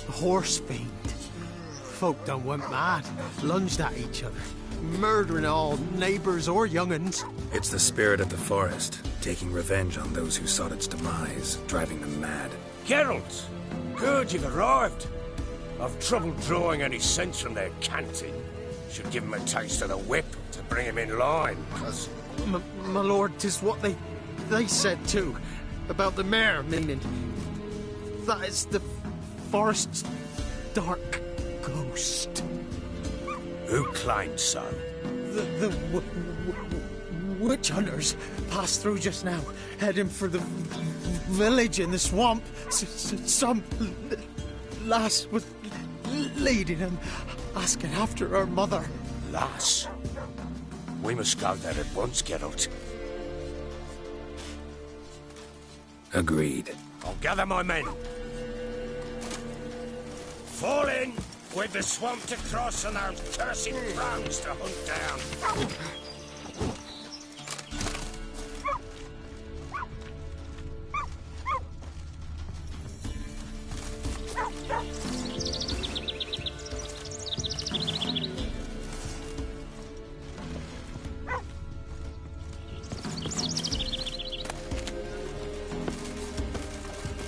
A horse fiend. Folk done went mad, lunged at each other, murdering all neighbours or young'uns. It's the spirit of the forest, taking revenge on those who sought its demise, driving them mad. Geralt! Good you've arrived. I've trouble drawing any sense from their canting. Should give him a taste of the whip to bring him in line, 'cause... My lord, 'tis what they said too. About the mare, meaning. that it's the forest's dark ghost. Who claimed so? The witch hunters passed through just now, heading for the village in the swamp. Some lass was leading them, asking after her mother. Lass? We must go there at once, Geralt. Agreed. I'll gather my men. Fall in with the swamp to cross and our cursed crows to hunt down.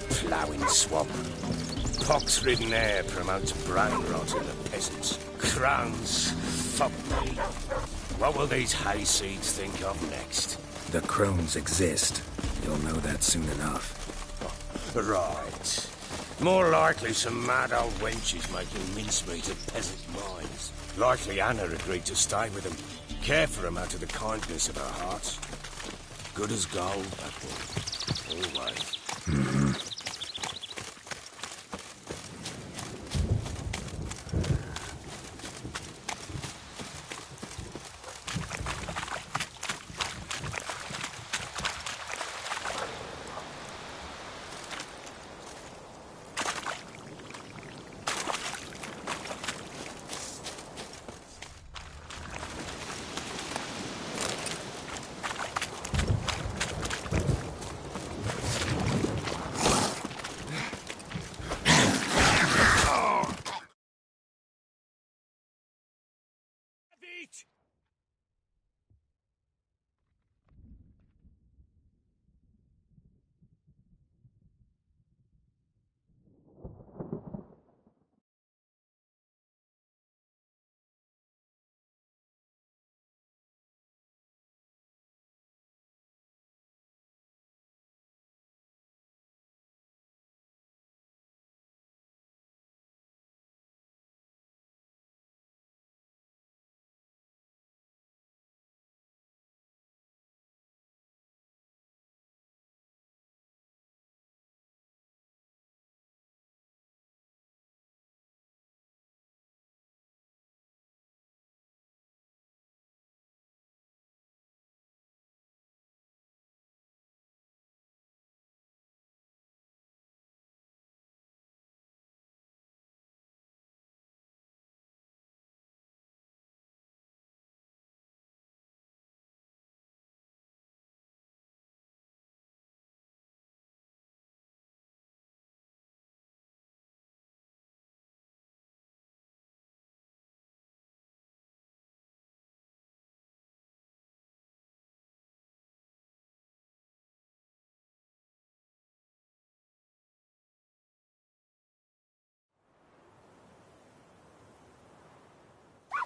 Ploughing swamp. Pox-ridden air promotes brain rot in the peasants. Crones, fuck me. What will these hayseeds think of next? The crones exist. You'll know that soon enough. Right. More likely some mad old wenches making mincemeat of peasant minds. Likely Anna agreed to stay with them, care for them out of the kindness of her heart. Good as gold, that woman. Always. Mm-hmm.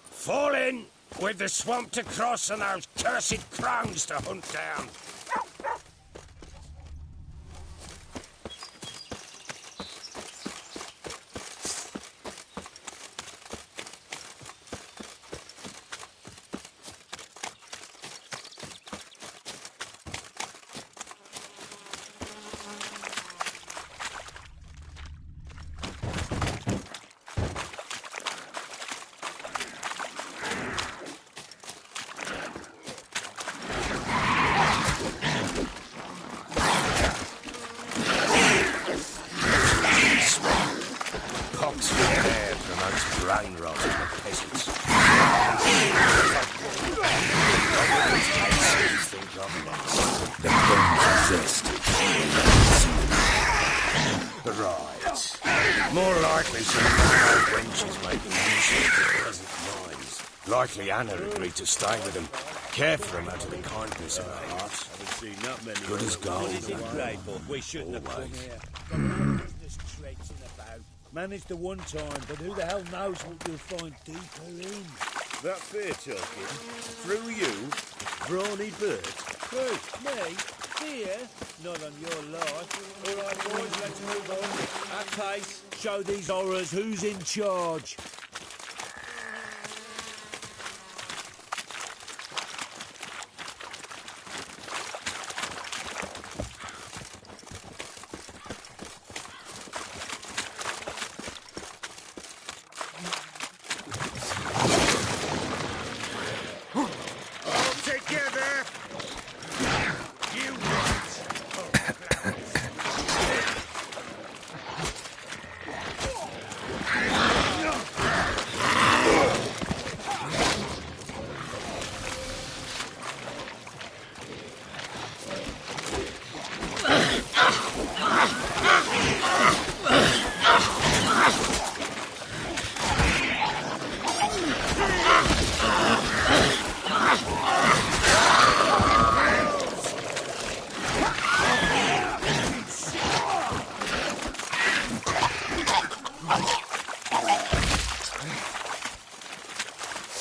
Fall in with the swamp to cross and our cursed crones to hunt down. Likely Anna agreed to stay with him, care for him out of the kindness of her heart. Good as gold. We shouldn't have come here. Business traipsing about. Managed the one time, but who the hell knows what you'll find deeper in? That fear talking? Through you? Brawny bird? Who? Me? Fear? Not on your life. All right, boys, let's move on. pace. Show these horrors who's in charge.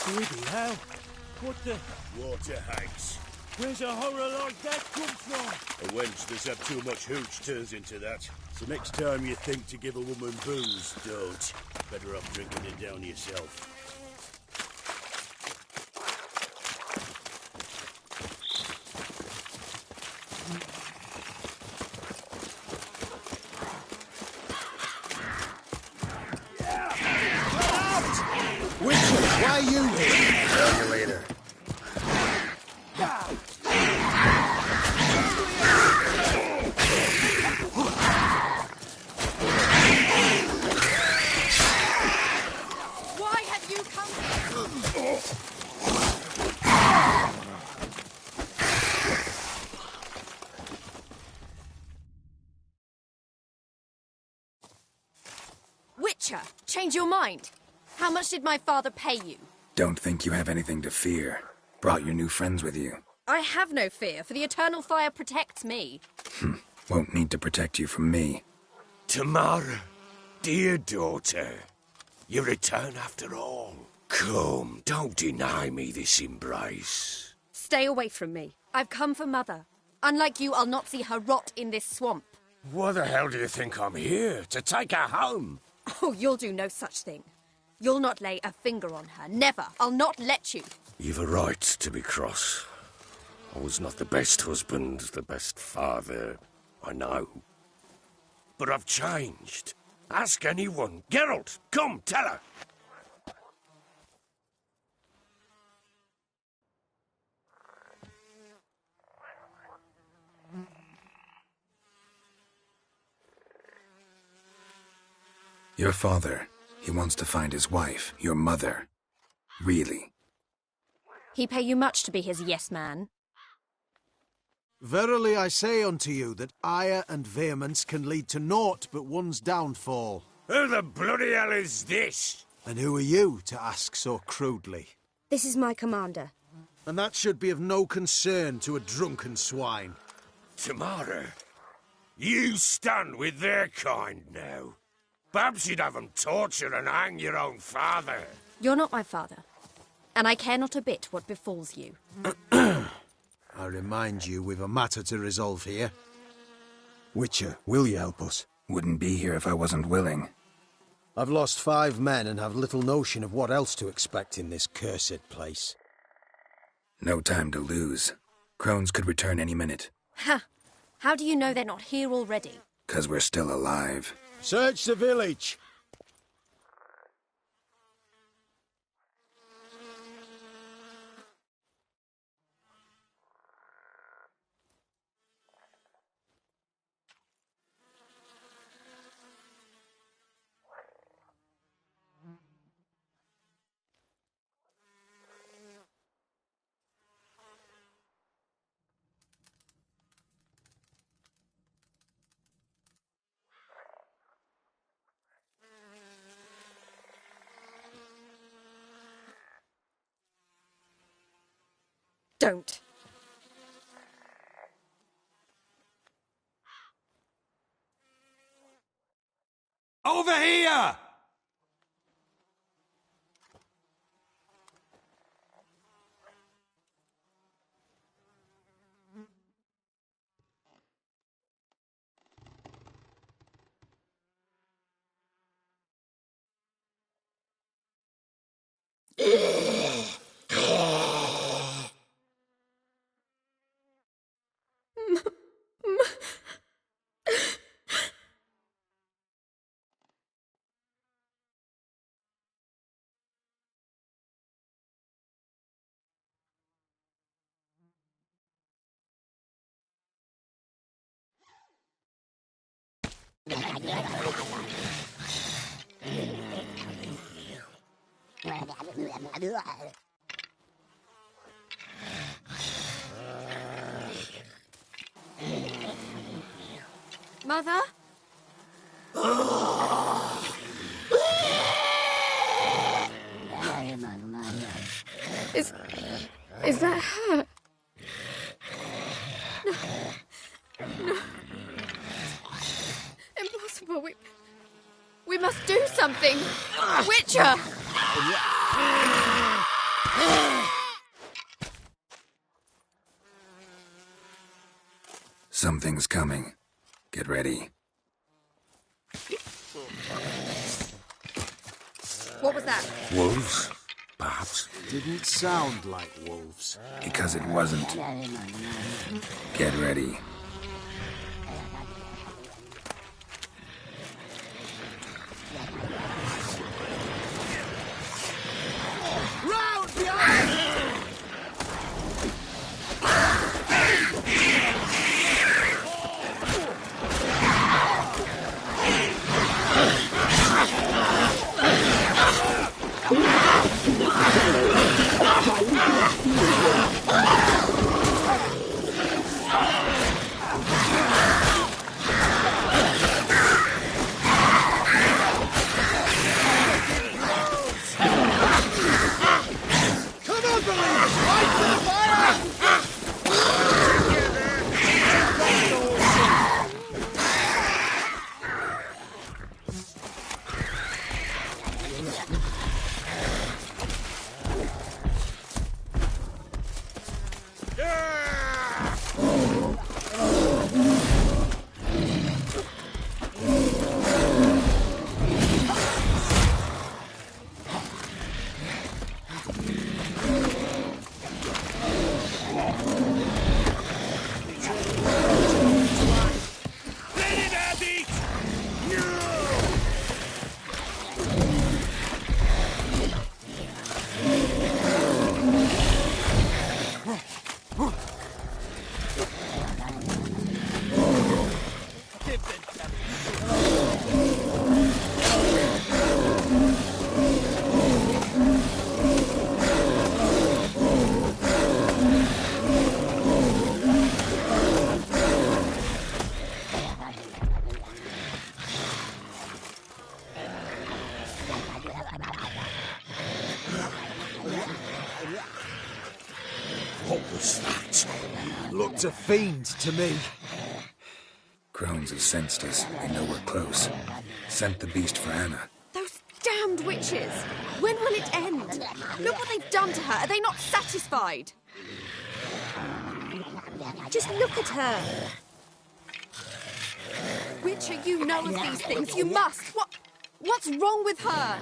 Bloody hell. What the... Water hags. Where's a horror like that come from? A wench that's had too much hooch turns into that. So next time you think to give a woman booze, don't. Better off drinking it down yourself. Why are you here? Tell you later. Why have you come? Witcher, change your mind. How much did my father pay you? Don't think you have anything to fear. Brought your new friends with you. I have no fear, for the eternal fire protects me. Won't need to protect you from me. Tamara, dear daughter, you return after all. Come, don't deny me this embrace. Stay away from me. I've come for Mother. Unlike you, I'll not see her rot in this swamp. Why the hell do you think I'm here? To take her home? Oh, you'll do no such thing. You'll not lay a finger on her. Never. I'll not let you. You've a right to be cross. I was not the best husband, the best father, I know. But I've changed. Ask anyone. Geralt, come, tell her. Your father, he wants to find his wife, your mother. Really? He pay you much to be his yes man. Verily I say unto you that ire and vehemence can lead to naught but one's downfall. Who the bloody hell is this? And who are you to ask so crudely? This is my commander. And that should be of no concern to a drunken swine. Tamara, you stand with their kind now. Perhaps you'd have them torture and hang your own father. You're not my father, and I care not a bit what befalls you. I remind you we've a matter to resolve here. Witcher, will you help us? Wouldn't be here if I wasn't willing. I've lost 5 men and have little notion of what else to expect in this cursed place. No time to lose. Crones could return any minute. Ha! How do you know they're not here already? 'Cause we're still alive. Search the village! Don't. Over here! Mother? Is that her? No. No. Impossible. We must do something. Witcher! Something's coming. Get ready. What was that? Wolves? Perhaps. Didn't sound like wolves. Because it wasn't. Get ready. Round behind! What was that? Looked a fiend to me. Crones have sensed us. They know we're close. Sent the beast for Anna. Those damned witches! When will it end? Look what they've done to her. Are they not satisfied? Just look at her. Witcher, you know of these things. You must. What's wrong with her?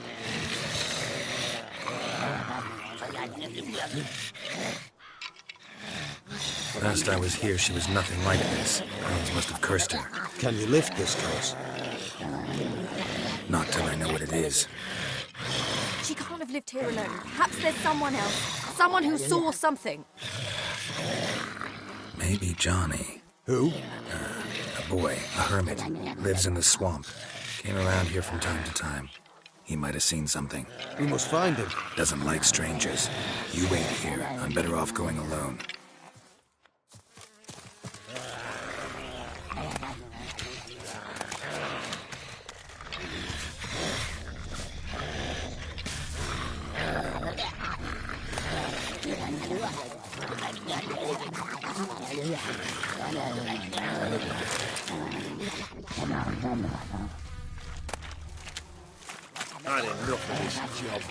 Last I was here, she was nothing like this. Crones must have cursed her. Can you lift this curse? Not till I know what it is. She can't have lived here alone. Perhaps there's someone else. Someone who saw something. Maybe Johnny. Who? A boy, a hermit. Lives in the swamp. Came around here from time to time. He might have seen something. We must find him. Doesn't like strangers. You wait here. I'm better off going alone. Had enough of this job.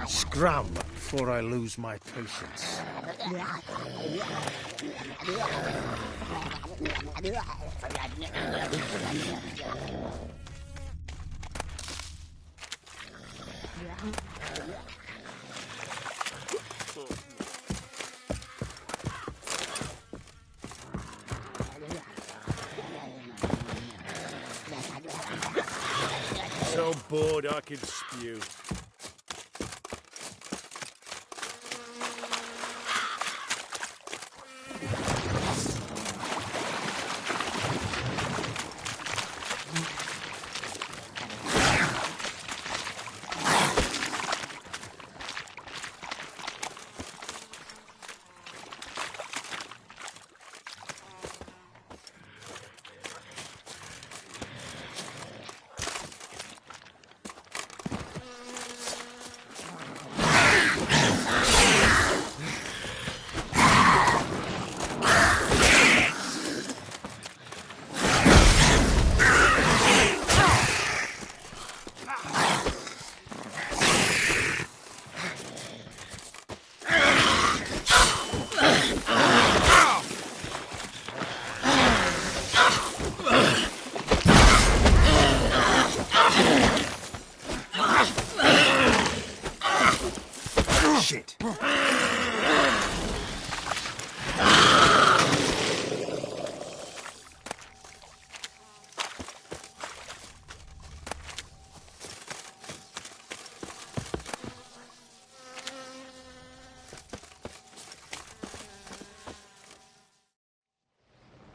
Scram before I lose my patience. so bored I could spew. Shit.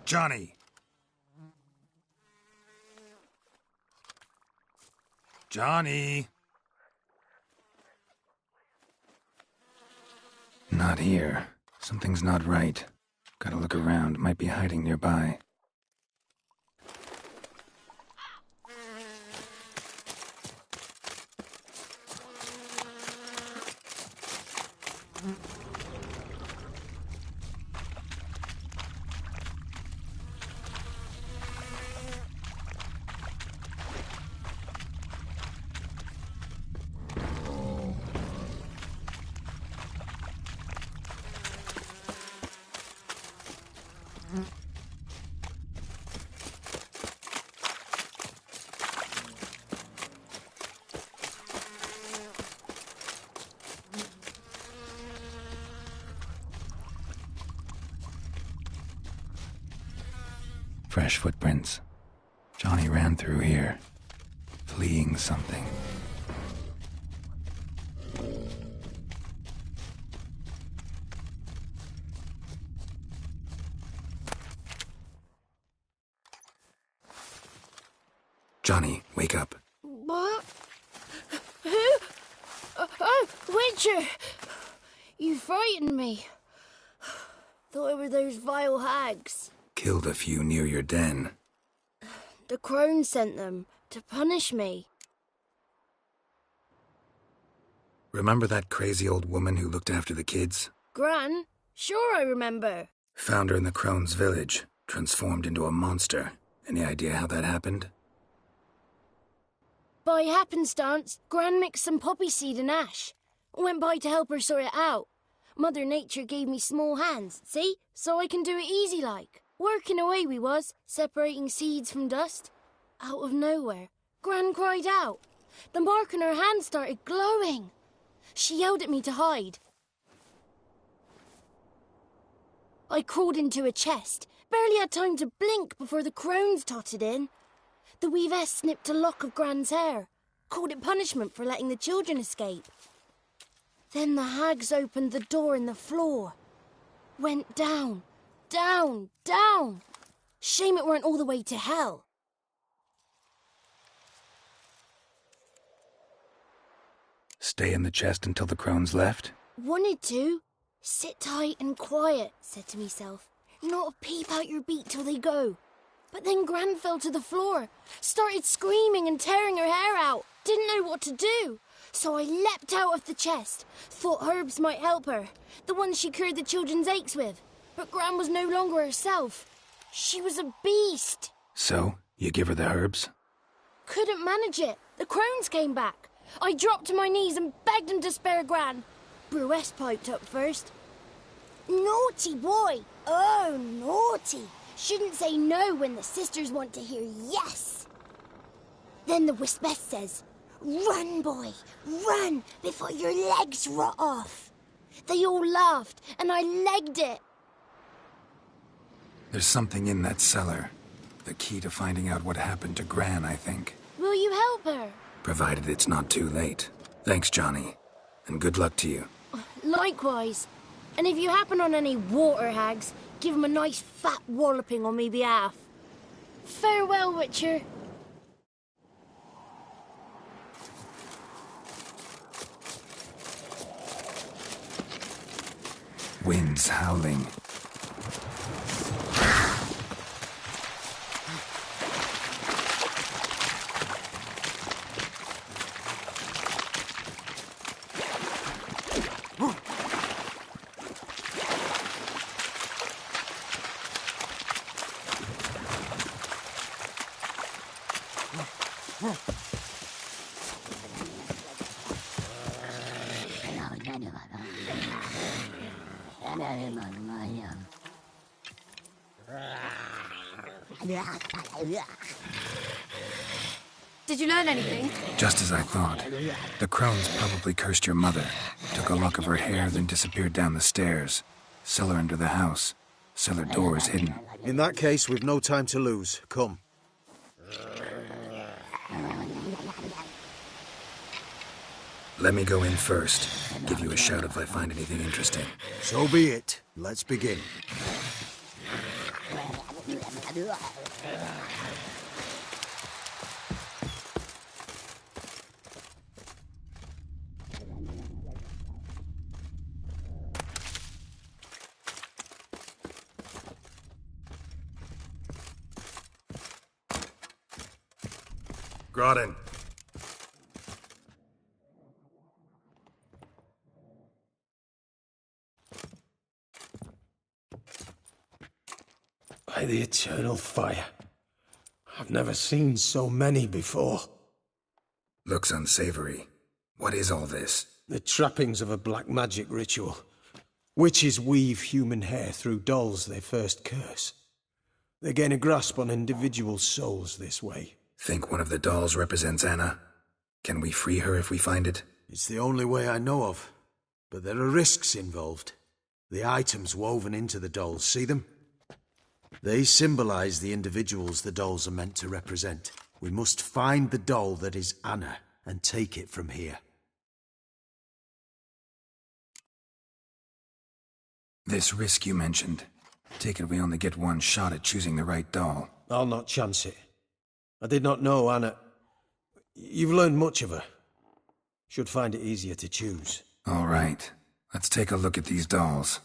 Johnny! Johnny! Not here. Something's not right. Gotta look around. Might be hiding nearby. Fresh footprints. Johnny ran through here, fleeing something. Johnny, wake up. What? Who? Oh, Witcher! You frightened me. Thought it were those vile hags. Killed a few near your den. The crone sent them to punish me. Remember that crazy old woman who looked after the kids? Gran? Sure I remember. Found her in the crone's village, transformed into a monster. Any idea how that happened? By happenstance, Gran mixed some poppy seed and ash. Went by to help her sort it out. Mother Nature gave me small hands, see? So I can do it easy like. Working away we was, separating seeds from dust. Out of nowhere, Gran cried out. The mark on her hand started glowing. She yelled at me to hide. I crawled into a chest, barely had time to blink before the crones totted in. The weavess snipped a lock of Gran's hair, called it punishment for letting the children escape. Then the hags opened the door in the floor. Went down, down, down. Shame it weren't all the way to hell. Stay in the chest until the crones left? Wanted to. Sit tight and quiet, said to myself. Not a peep out your beak till they go. But then Gran fell to the floor, started screaming and tearing her hair out. Didn't know what to do. So I leapt out of the chest. Thought herbs might help her. The ones she cured the children's aches with. But Gran was no longer herself. She was a beast. So, you give her the herbs? Couldn't manage it. The crones came back. I dropped to my knees and begged them to spare Gran. Bruess piped up first. Naughty boy. Oh, naughty. Shouldn't say no when the sisters want to hear yes. Then the Wispess says, run, boy, run before your legs rot off. They all laughed and I legged it. There's something in that cellar. The key to finding out what happened to Gran, I think. Will you help her? Provided it's not too late. Thanks, Johnny. And good luck to you. Likewise. And if you happen on any water hags, give 'em a nice fat walloping on me behalf. Farewell, Witcher. Winds howling. Did you learn anything? Just as I thought. The crones probably cursed your mother, took a lock of her hair, then disappeared down the stairs. Cellar under the house. Cellar door is hidden. In that case, we've no time to lose. Come. Let me go in first. Give you a shout if I find anything interesting. So be it. Let's begin. Groden. By the eternal fire. I've never seen so many before. Looks unsavory. What is all this? The trappings of a black magic ritual. Witches weave human hair through dolls they first curse. They gain a grasp on individual souls this way. Think one of the dolls represents Anna? Can we free her if we find it? It's the only way I know of. But there are risks involved. The items woven into the dolls, see them? They symbolize the individuals the dolls are meant to represent. We must find the doll that is Anna and take it from here. This risk you mentioned. Take it we only get one shot at choosing the right doll. I'll not chance it. I did not know Anna. You've learned much of her. Should find it easier to choose. All right. Let's take a look at these dolls.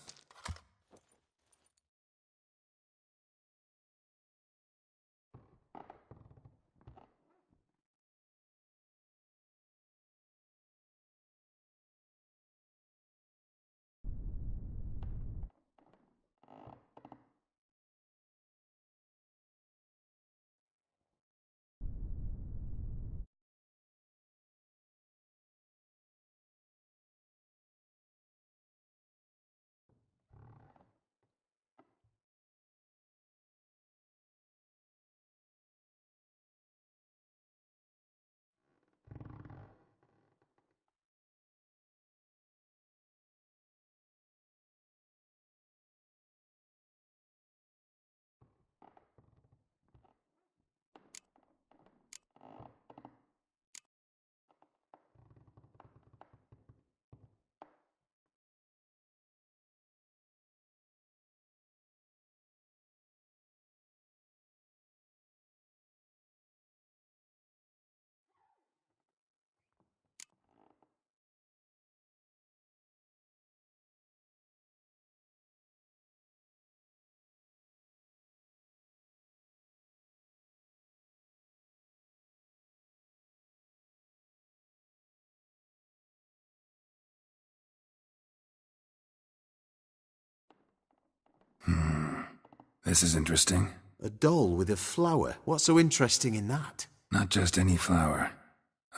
This is interesting. A doll with a flower. What's so interesting in that? Not just any flower.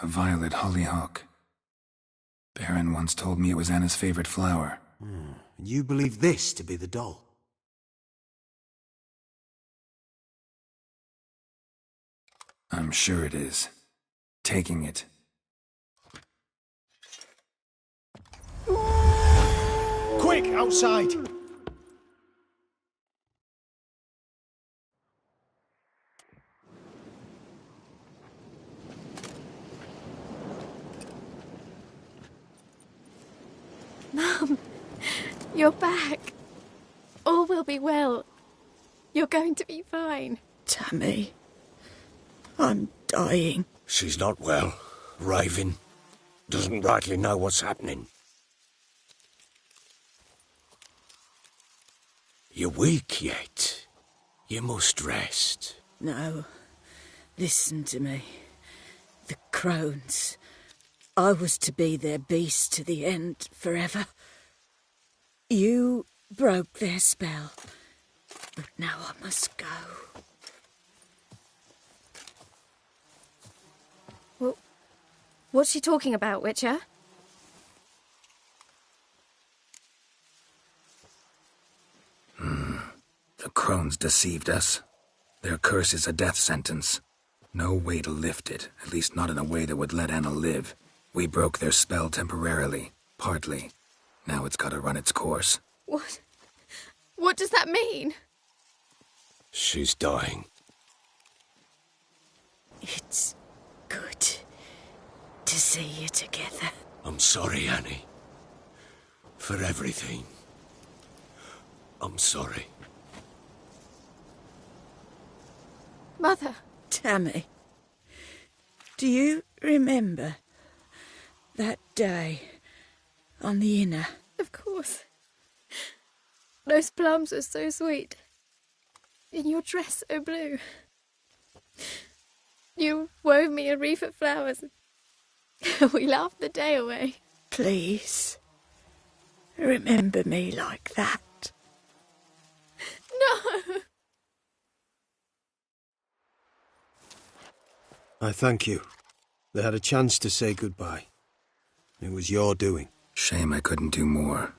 A violet hollyhock. Baron once told me it was Anna's favorite flower. And you believe this to be the doll? I'm sure it is. Taking it. Quick, outside! You're back. All will be well. You're going to be fine. Tammy, I'm dying. She's not well. Raving. Doesn't rightly know what's happening. You're weak yet. You must rest. No. Listen to me. The crones. I was to be their beast to the end, forever. You broke their spell. But now I must go. Well, what's she talking about, Witcher? The crones deceived us. Their curse is a death sentence. No way to lift it, at least not in a way that would let Anna live. We broke their spell temporarily, partly. Now it's gotta run its course. What? What does that mean? She's dying. It's good to see you together. I'm sorry, Annie. For everything. I'm sorry. Mother. Tammy, do you remember that day on the Inner? Of course. Those plums were so sweet. In your dress so blue. You wove me a wreath of flowers. We laughed the day away. Please, remember me like that. No! I thank you. They had a chance to say goodbye. It was your doing. Shame I couldn't do more.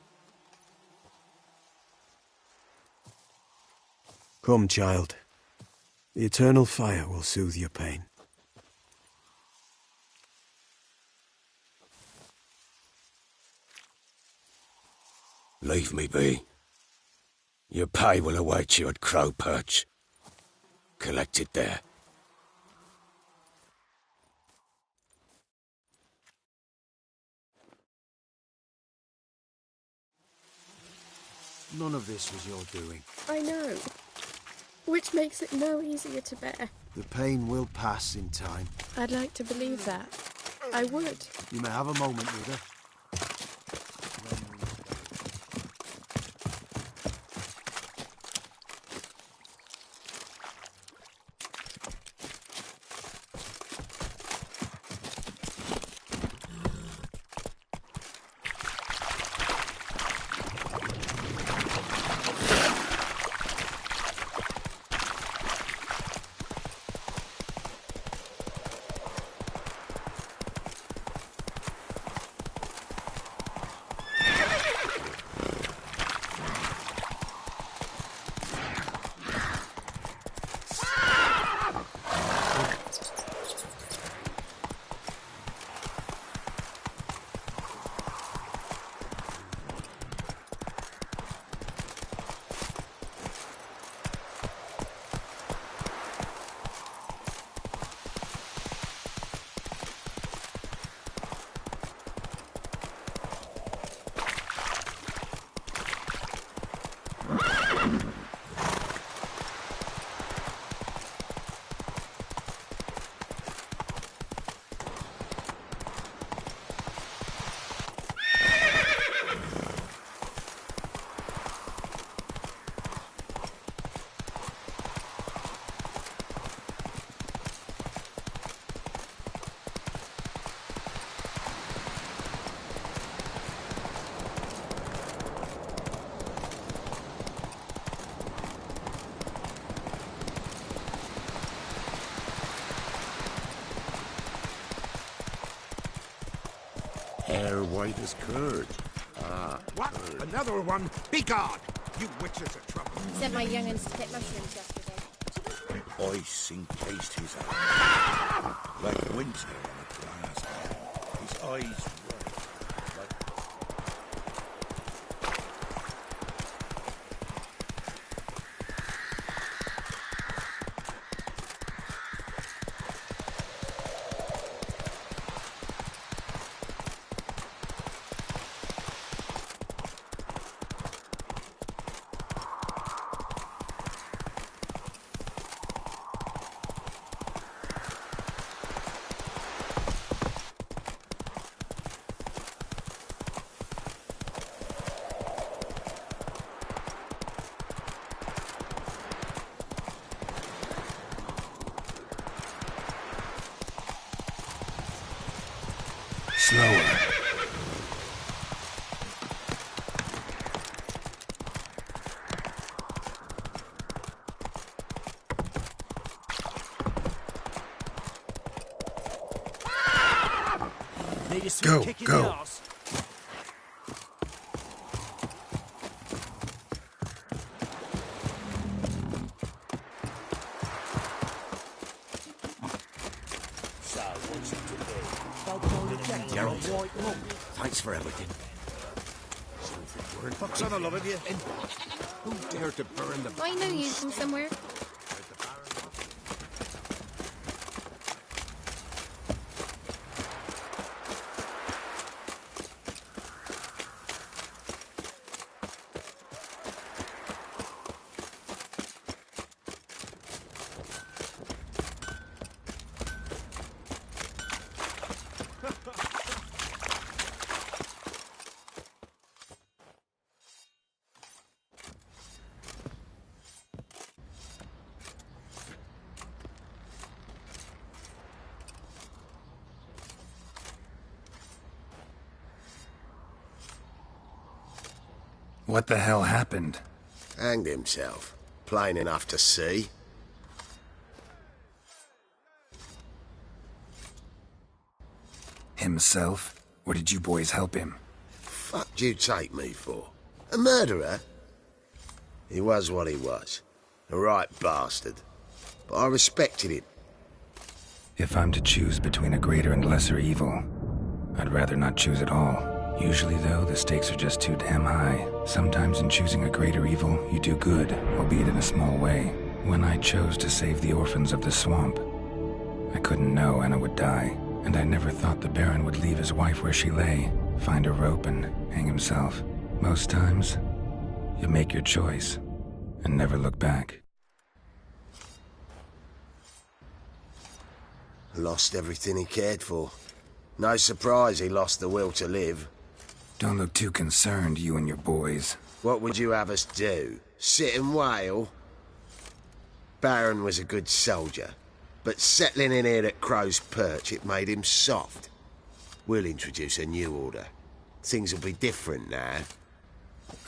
Come, child. The eternal fire will soothe your pain. Leave me be. Your pay will await you at Crow Perch. Collect it there. None of this was your doing. I know. Which makes it no easier to bear. The pain will pass in time. I'd like to believe that. I would. You may have a moment with her. Hair white as curd. Ah. What? Curd. Another one? Be gone! You witches are trouble. Sent my young'uns to pick mushrooms yesterday. Ice encased his eyes. Like winter on a glass eye. His eyes red. Like... Slower. Need a sweet kick in the arse. So, what's it to be? Geralt, thanks for everything. Fuck's on the love of you. Who dared to burn the... I know you from somewhere. What the hell happened? Hanged himself. Plain enough to see. Himself? Or did you boys help him? Fuck'd you take me for? A murderer? He was what he was. A right bastard. But I respected him. If I'm to choose between a greater and lesser evil, I'd rather not choose at all. Usually, though, the stakes are just too damn high. Sometimes in choosing a greater evil, you do good, albeit in a small way. When I chose to save the orphans of the swamp, I couldn't know Anna would die, and I never thought the Baron would leave his wife where she lay, find a rope and hang himself. Most times, you make your choice and never look back. Lost everything he cared for. No surprise he lost the will to live. Don't look too concerned, you and your boys. What would you have us do? Sit and wail? Baron was a good soldier, but settling in here at Crow's Perch, it made him soft. We'll introduce a new order. Things will be different now.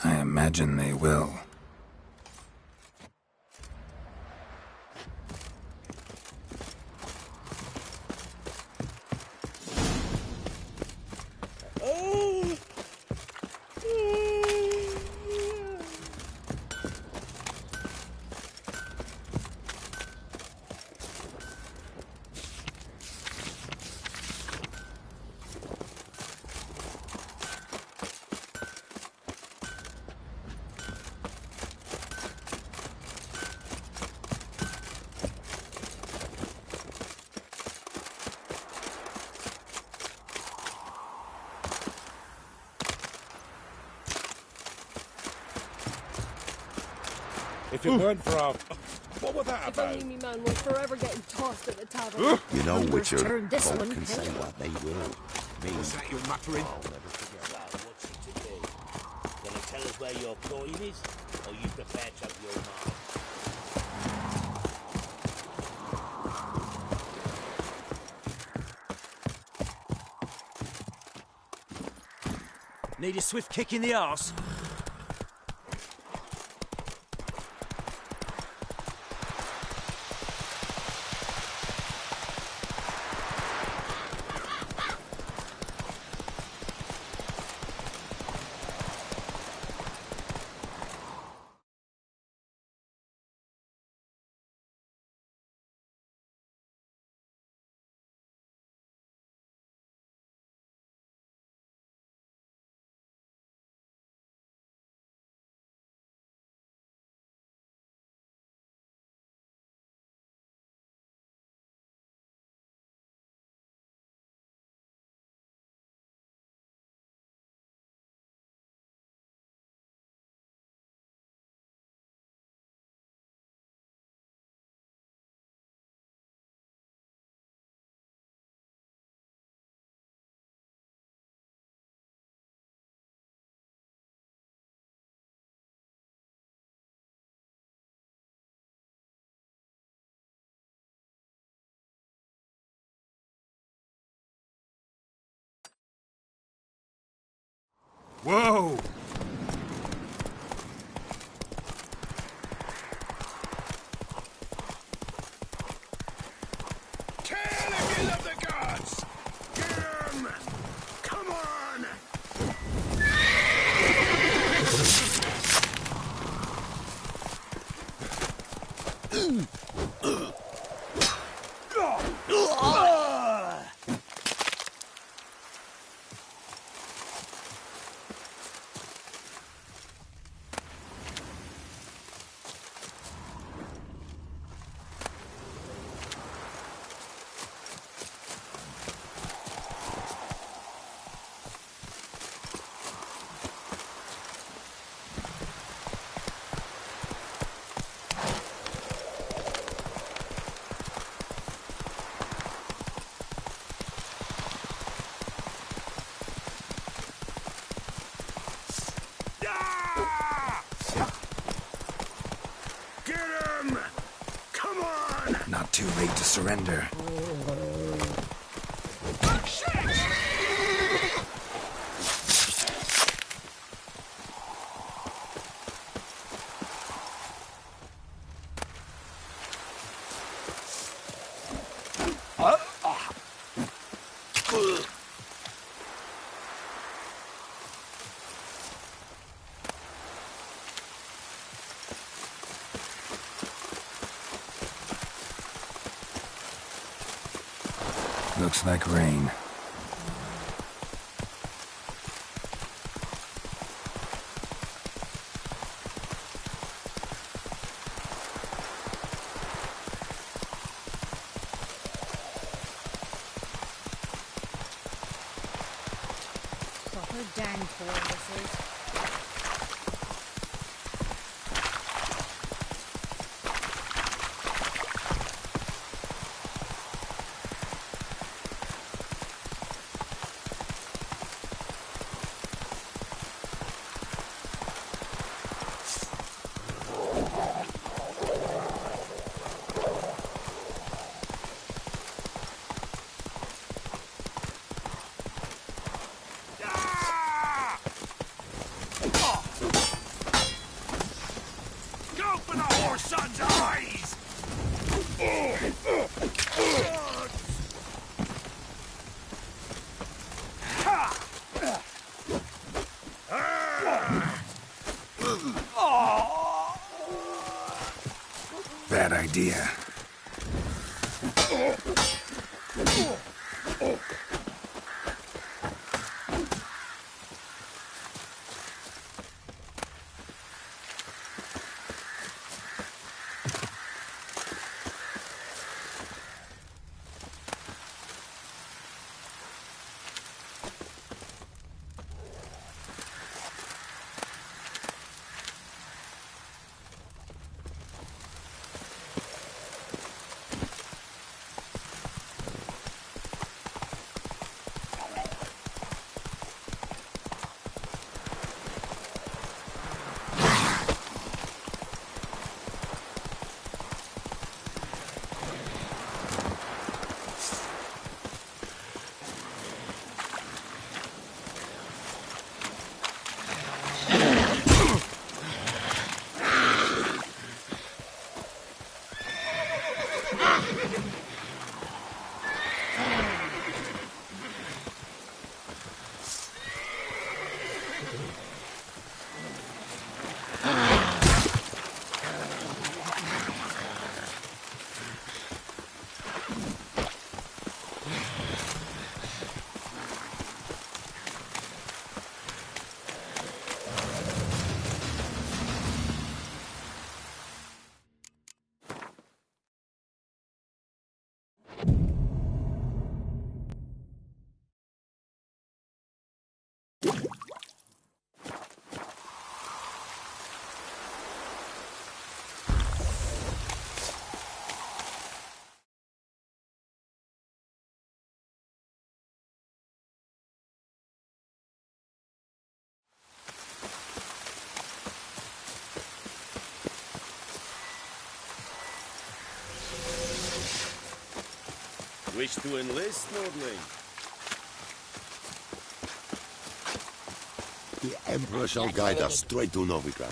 I imagine they will. If it weren't for our... What was that If about? only me man was forever getting tossed at the tavern. You know, Witcher, Turn this folk one, can say hey. what they will. Me, What's that you're muttering? Well, what's it to be? Gonna tell us where your coin is? Or you prepared to have your mind? Need a swift kick in the arse? Whoa! Kill if you love the gods! Get him! Come on! Not too late to surrender. Looks like rain. Proper downpour, this is. Bad idea. Wish to enlist, Nordling? The Emperor shall guide us straight to Novigrad.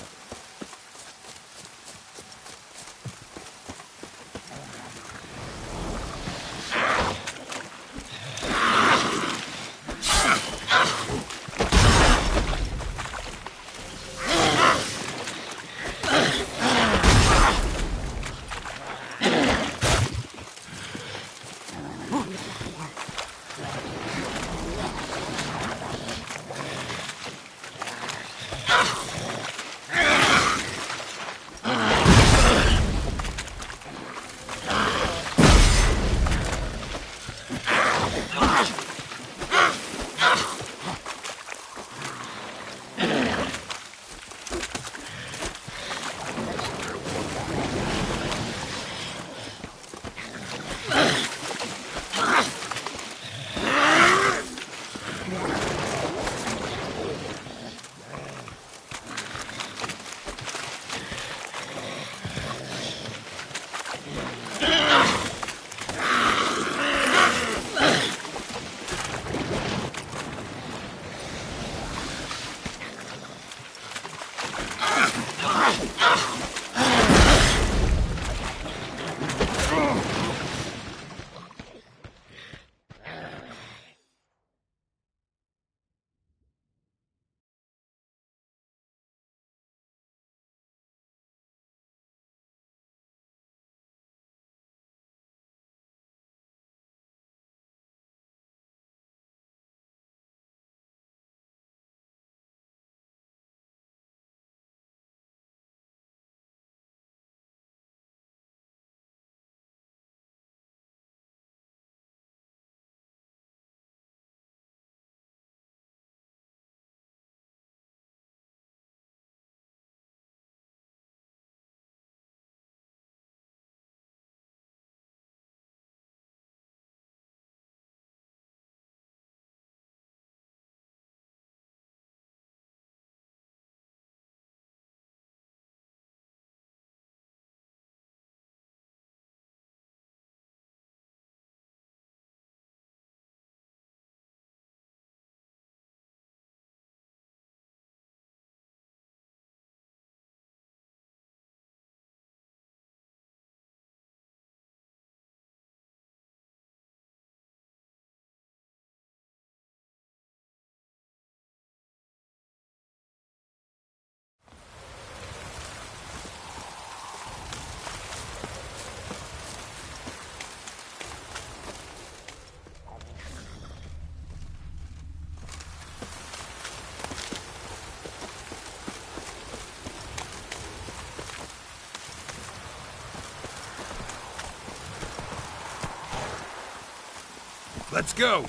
Let's go!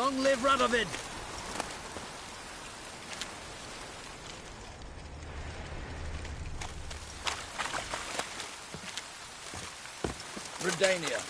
Long live Radovid! Redania.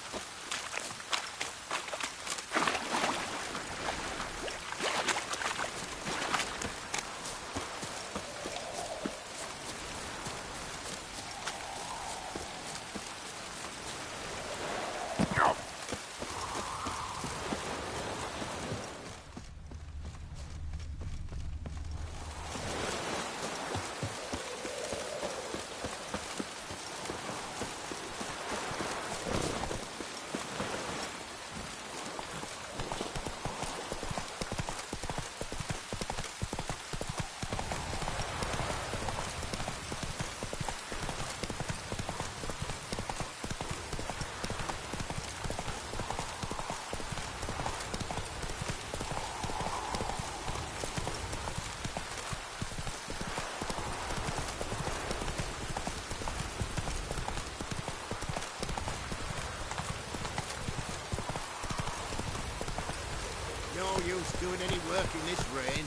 No use doing any work in this rain.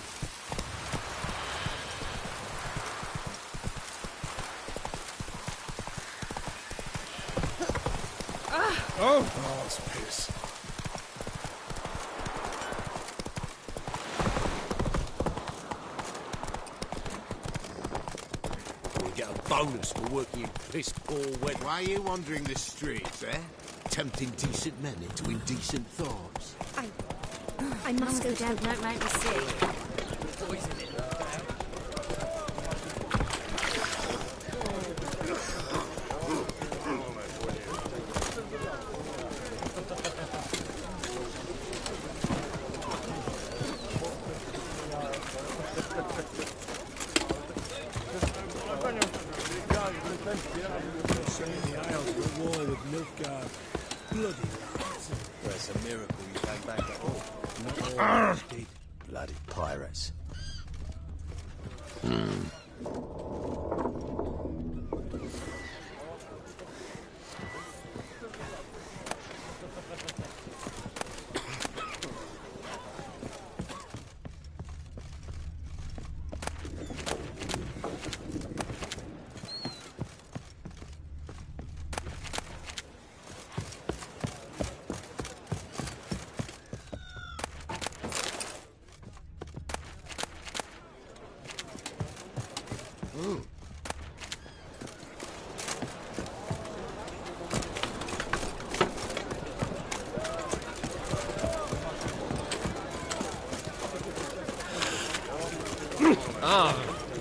Oh, it's piss. We get a bonus for working in piss-poor weather. Why are you wandering the streets, eh? Tempting decent men into indecent thoughts. I must go down. Don't make me sick. The Isles were at war with Nilfgaard. Bloody lads. Well, it's a miracle you came back at all. Not all of us did. Bloody pirates.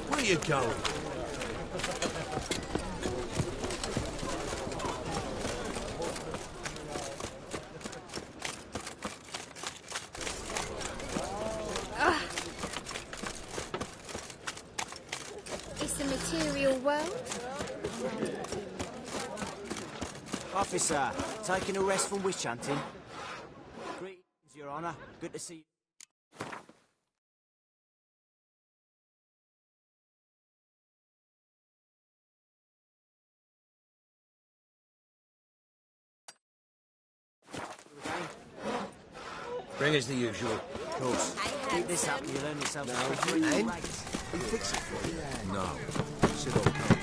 Where you going? It's the material world. Officer, taking a rest from witch hunting. Greetings, Your Honor. Good to see you. Bring us the usual. Of course. Keep this up, you'll earn yourself a And? free rates. We fix it for you. No. Sit all comfortable.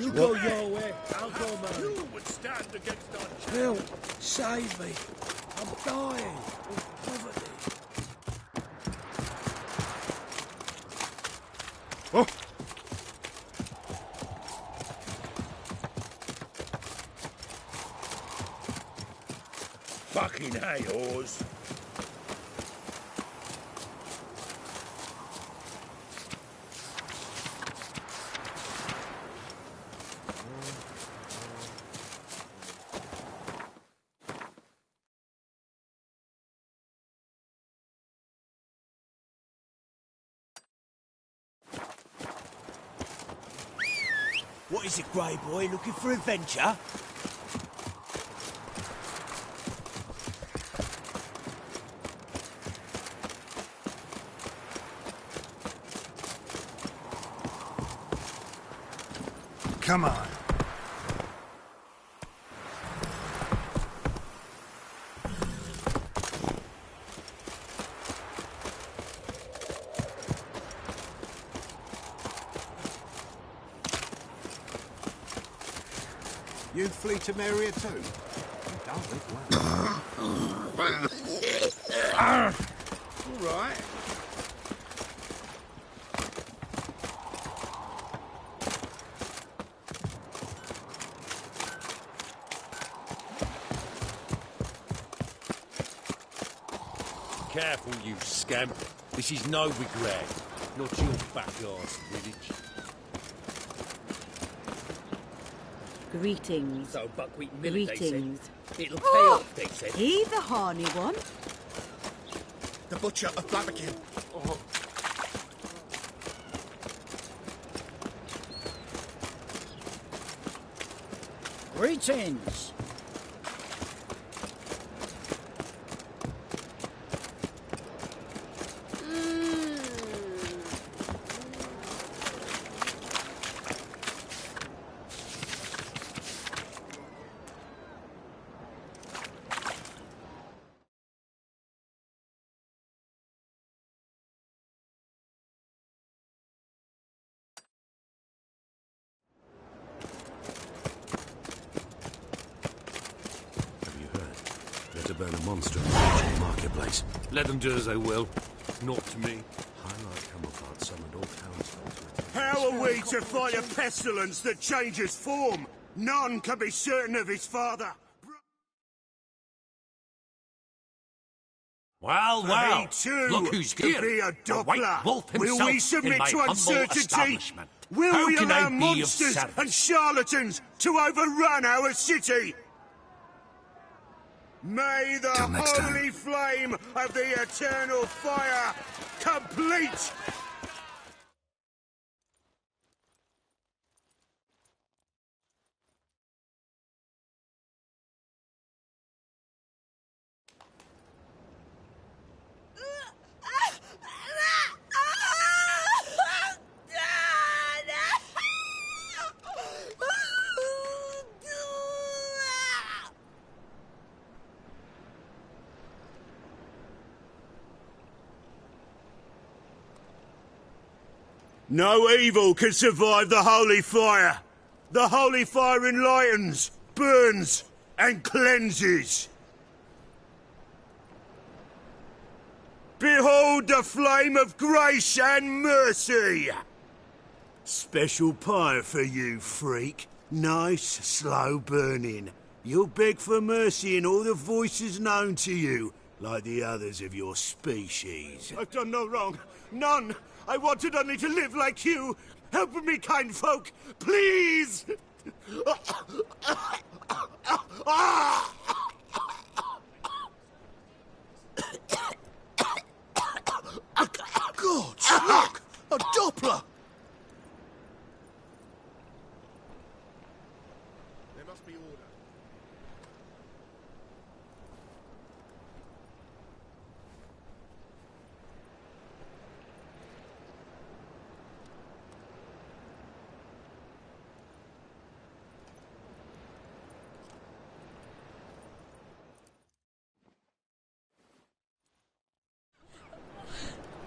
You go your way. I'll go mine. You would stand against our Bill, save me. I'm dying of poverty. Oh! fucking hay oars. What is it, Grey Boy? Looking for adventure? come on. You flee to Maria too? You don't look well. All right. Careful, you scamp. This is Novigrad, not your backyard village. Greetings. So buckwheat millet, Greetings. they said. It'll pay off, they said. He the horny one? The butcher of Blaviken. Oh. Greetings. To burn a monster in the marketplace. Let them do as they will. Not to me. Highlight Camelbard summoned all townsfolk to How are we to fight a pestilence that changes form? None can be certain of his father. Well, well. He too Look who's could here. be a The White Doppler. Wolf Will himself we submit in my to humble uncertainty? establishment. Will How we can I allow be of monsters service? and charlatans to overrun our city? May the Till next time. holy flame of the eternal fire complete. No evil can survive the holy fire. The holy fire enlightens, burns, and cleanses. Behold the flame of grace and mercy. Special pie for you, freak. Nice, slow burning. You'll beg for mercy in all the voices known to you, like the others of your species. I've done no wrong. None. I wanted only to live like you. Help me, kind folk. Please! God, look! A Doppler! There must be order.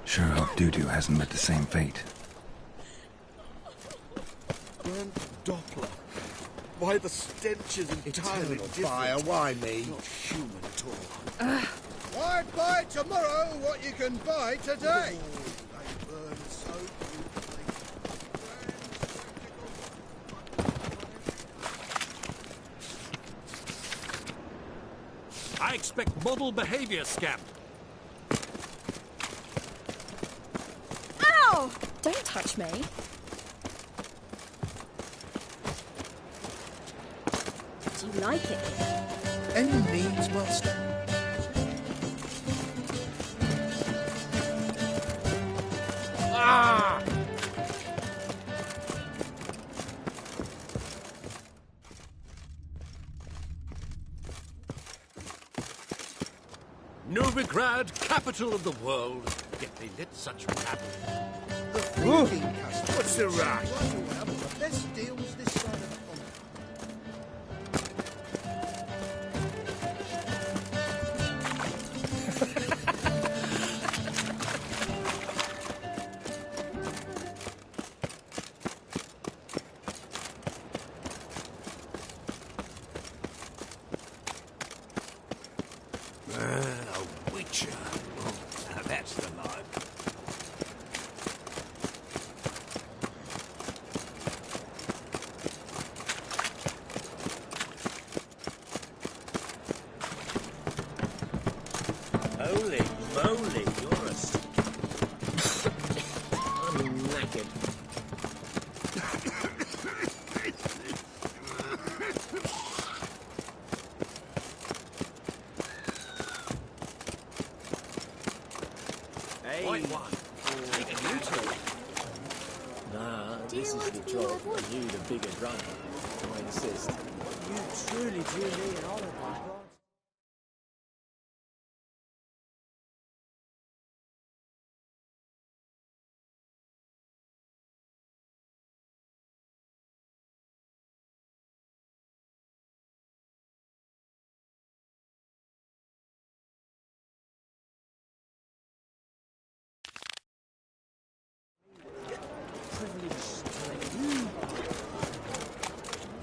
Sure hope Dudu hasn't met the same fate. Burnt Doppler. Why the stench is entirely different. Fire, why me? Not human at all. Why buy tomorrow what you can buy today? They burn so beautifully. I expect model behavior, scamp. Ow! Don't touch me. Do you like it here? Any needs must. Ah! Novigrad, capital of the world, yet they lit such rabble. The thinking customer. What's the rush? The best deals this side. Holy moly, you're a... I'm knackered. Hey, Take a U-turn. Nah, this is the job, and you the bigger drunk. I insist. you truly do need an olive, my God.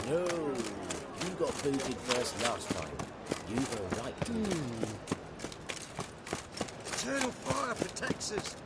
No, you got booted first last time. You were right. Eternal fire protects us.